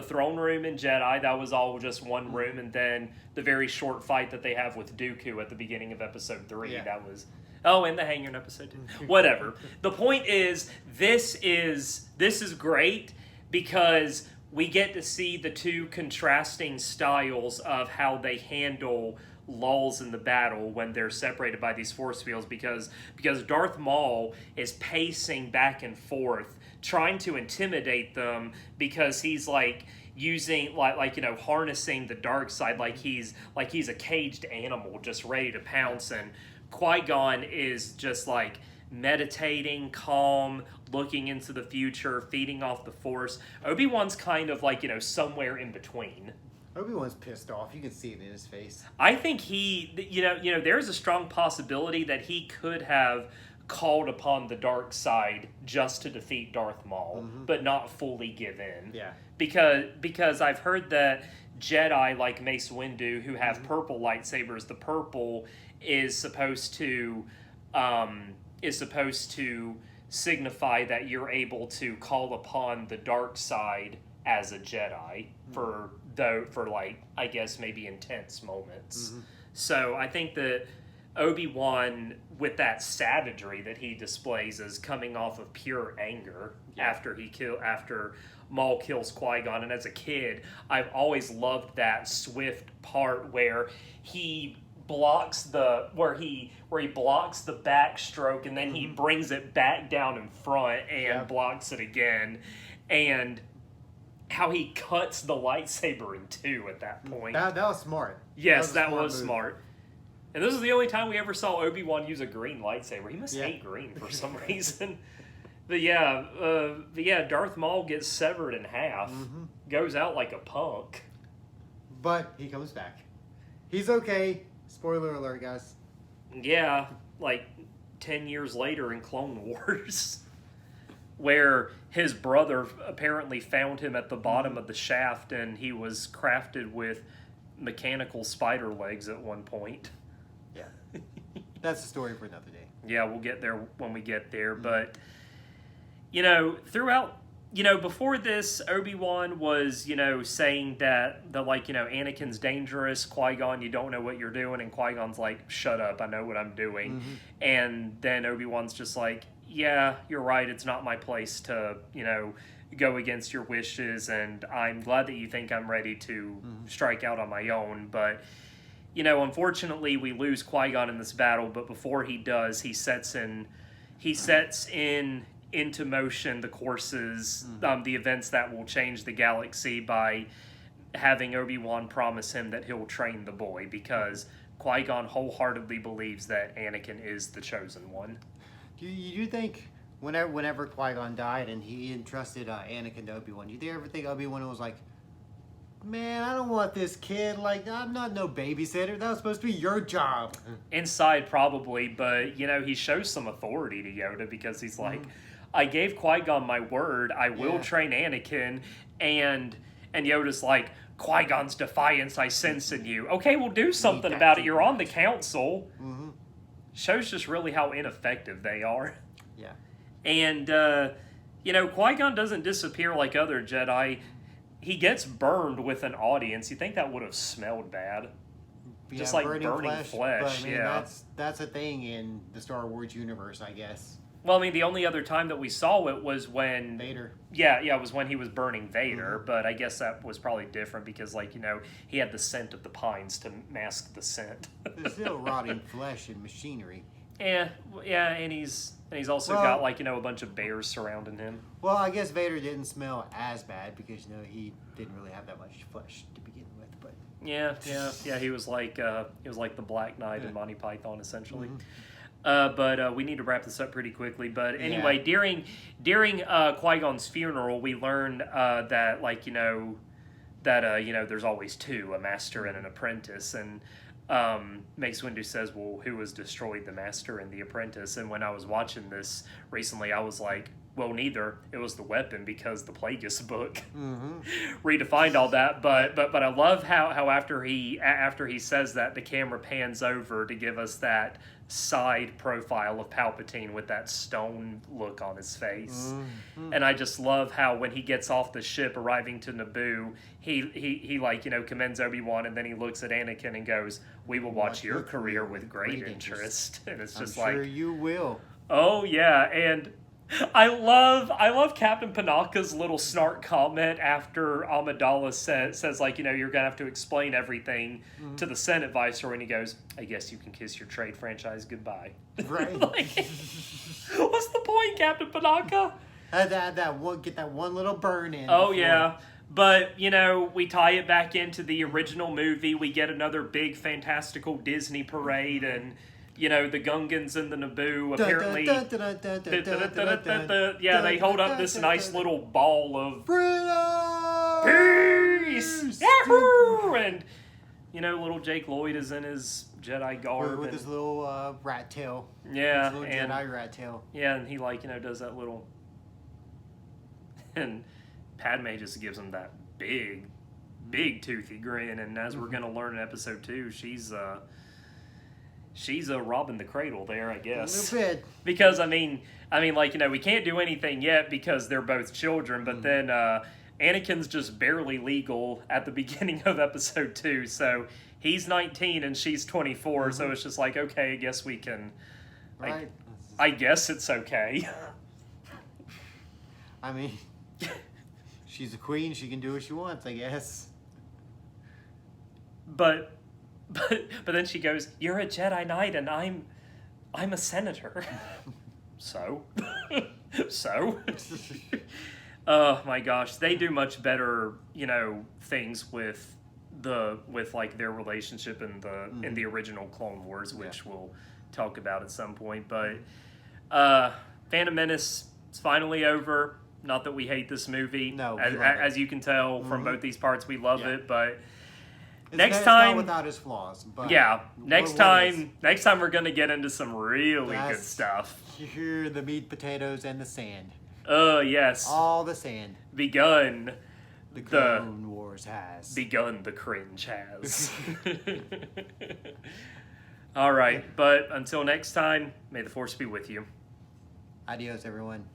throne room in Jedi, that was all just one room, and then the very short fight that they have with Dooku at the beginning of Episode 3, Yeah. that was... Oh, and the hangar in Episode 2. Whatever. The point is, this is great because we get to see the two contrasting styles of how they handle lulls in the battle when they're separated by these force fields, because Darth Maul is pacing back and forth trying to intimidate them, because he's like using harnessing the dark side like he's a caged animal just ready to pounce, and Qui-Gon is just like meditating, calm, looking into the future, feeding off the Force. Obi-Wan's kind of like, somewhere in between. Obi-Wan's pissed off. You can see it in his face. I think there's a strong possibility that he could have called upon the dark side just to defeat Darth Maul, but not fully give in. Yeah. Because I've heard that Jedi like Mace Windu who have purple lightsabers, the purple is supposed to signify that you're able to call upon the dark side as a Jedi for like, I guess, maybe intense moments. So I think that Obi-Wan, with that savagery that he displays, is coming off of pure anger after Maul kills Qui-Gon. And as a kid, I've always loved that swift part where he blocks the backstroke, and then he brings it back down in front and blocks it again, and how he cuts the lightsaber in two at that point. That was smart. Yes, that was smart. And this is the only time we ever saw Obi-Wan use a green lightsaber. He must hate green for some reason. But Darth Maul gets severed in half, goes out like a punk. But he comes back. He's okay. Spoiler alert, guys. Yeah, like 10 years later in Clone Wars, where his brother apparently found him at the bottom of the shaft, and he was crafted with mechanical spider legs at one point. Yeah. That's a story for another day. Yeah, we'll get there when we get there. But, throughout, before this, Obi-Wan was, saying that Anakin's dangerous, Qui-Gon, you don't know what you're doing, and Qui-Gon's like, shut up, I know what I'm doing. And then Obi-Wan's just like, yeah, you're right, it's not my place to, go against your wishes, and I'm glad that you think I'm ready to strike out on my own, but... unfortunately, we lose Qui-Gon in this battle, but before he does, he sets into motion the courses, the events that will change the galaxy by having Obi-Wan promise him that he'll train the boy, because Qui-Gon wholeheartedly believes that Anakin is the chosen one. Do you think whenever Qui-Gon died and he entrusted Anakin to Obi-Wan, do you ever think Obi-Wan was like, man, I don't want this kid. Like, I'm not no babysitter. That was supposed to be your job. Inside, probably, but, he shows some authority to Yoda, because he's like, I gave Qui-Gon my word. I will train Anakin. And Yoda's like, Qui-Gon's defiance I sense in you. Okay, well, do something about it. You're on the council. Shows just really how ineffective they are. Yeah. And, Qui-Gon doesn't disappear like other Jedi. He gets burned with an audience. You think that would have smelled bad? Yeah, just like burning flesh. But, I mean, that's a thing in the Star Wars universe, I guess. Well, I mean, the only other time that we saw it was when... Vader. Yeah, it was when he was burning Vader, but I guess that was probably different because, he had the scent of the pines to mask the scent. There's still rotting flesh and machinery. Yeah, and he's also got, a bunch of bears surrounding him. Well, I guess Vader didn't smell as bad because, he didn't really have that much flesh to begin with, but... Yeah, he was like the Black Knight in Monty Python, essentially. But we need to wrap this up pretty quickly. But anyway, during Qui-Gon's funeral, we learned that there's always two, a master and an apprentice. And Mace Windu says, well, who has destroyed the master and the apprentice? And when I was watching this recently, I was like, well, neither. It was the weapon, because the Plagueis book redefined all that. But I love how after he says that, the camera pans over to give us that side profile of Palpatine with that stone look on his face. And I just love how when he gets off the ship arriving to Naboo, he commends Obi-Wan, and then he looks at Anakin and goes, we will watch your career with great interest. And it's just I'm sure you will. Oh yeah. And I love Captain Panaka's little snark comment after Amidala says like, you know, you're gonna have to explain everything to the Senate Viceroy, and he goes, I guess you can kiss your trade franchise goodbye. Right. Like, what's the point, Captain Panaka? Get that one little burn in. Oh yeah. But, you know, we tie it back into the original movie. We get another big, fantastical Disney parade, and, you know, the Gungans and the Naboo apparently... Yeah, they hold up this nice little ball of... Peace! Yahoo! And, you know, little Jake Lloyd is in his Jedi garb. With his little rat tail. Yeah. His little Jedi rat tail. Yeah, and he, like, you know, does that little... And Padme just gives him that big toothy grin, and as we're gonna learn in episode 2, she's robbing the cradle there, I guess. A little bit. Because I mean, like, you know, we can't do anything yet because they're both children, but then Anakin's just barely legal at the beginning of episode 2, so he's 19 and she's 24, so it's just like, okay, I guess we can. Right. I guess it's okay. I mean, she's a queen. She can do what she wants, I guess. But then she goes, "You're a Jedi Knight, and I'm a senator." So. Oh my gosh, they do much better, you know, things with like their relationship in the original Clone Wars, which we'll talk about at some point. But Phantom Menace is finally over. Not that we hate this movie. No, as you can tell from both these parts, we love it. But It's next time, not without his flaws. But next time we're gonna get into some really good stuff. You hear the meat, potatoes, and the sand. Yes. All the sand. Begun. The Clone Wars has. Begun. The cringe has. All right, but until next time, may the Force be with you. Adios, everyone.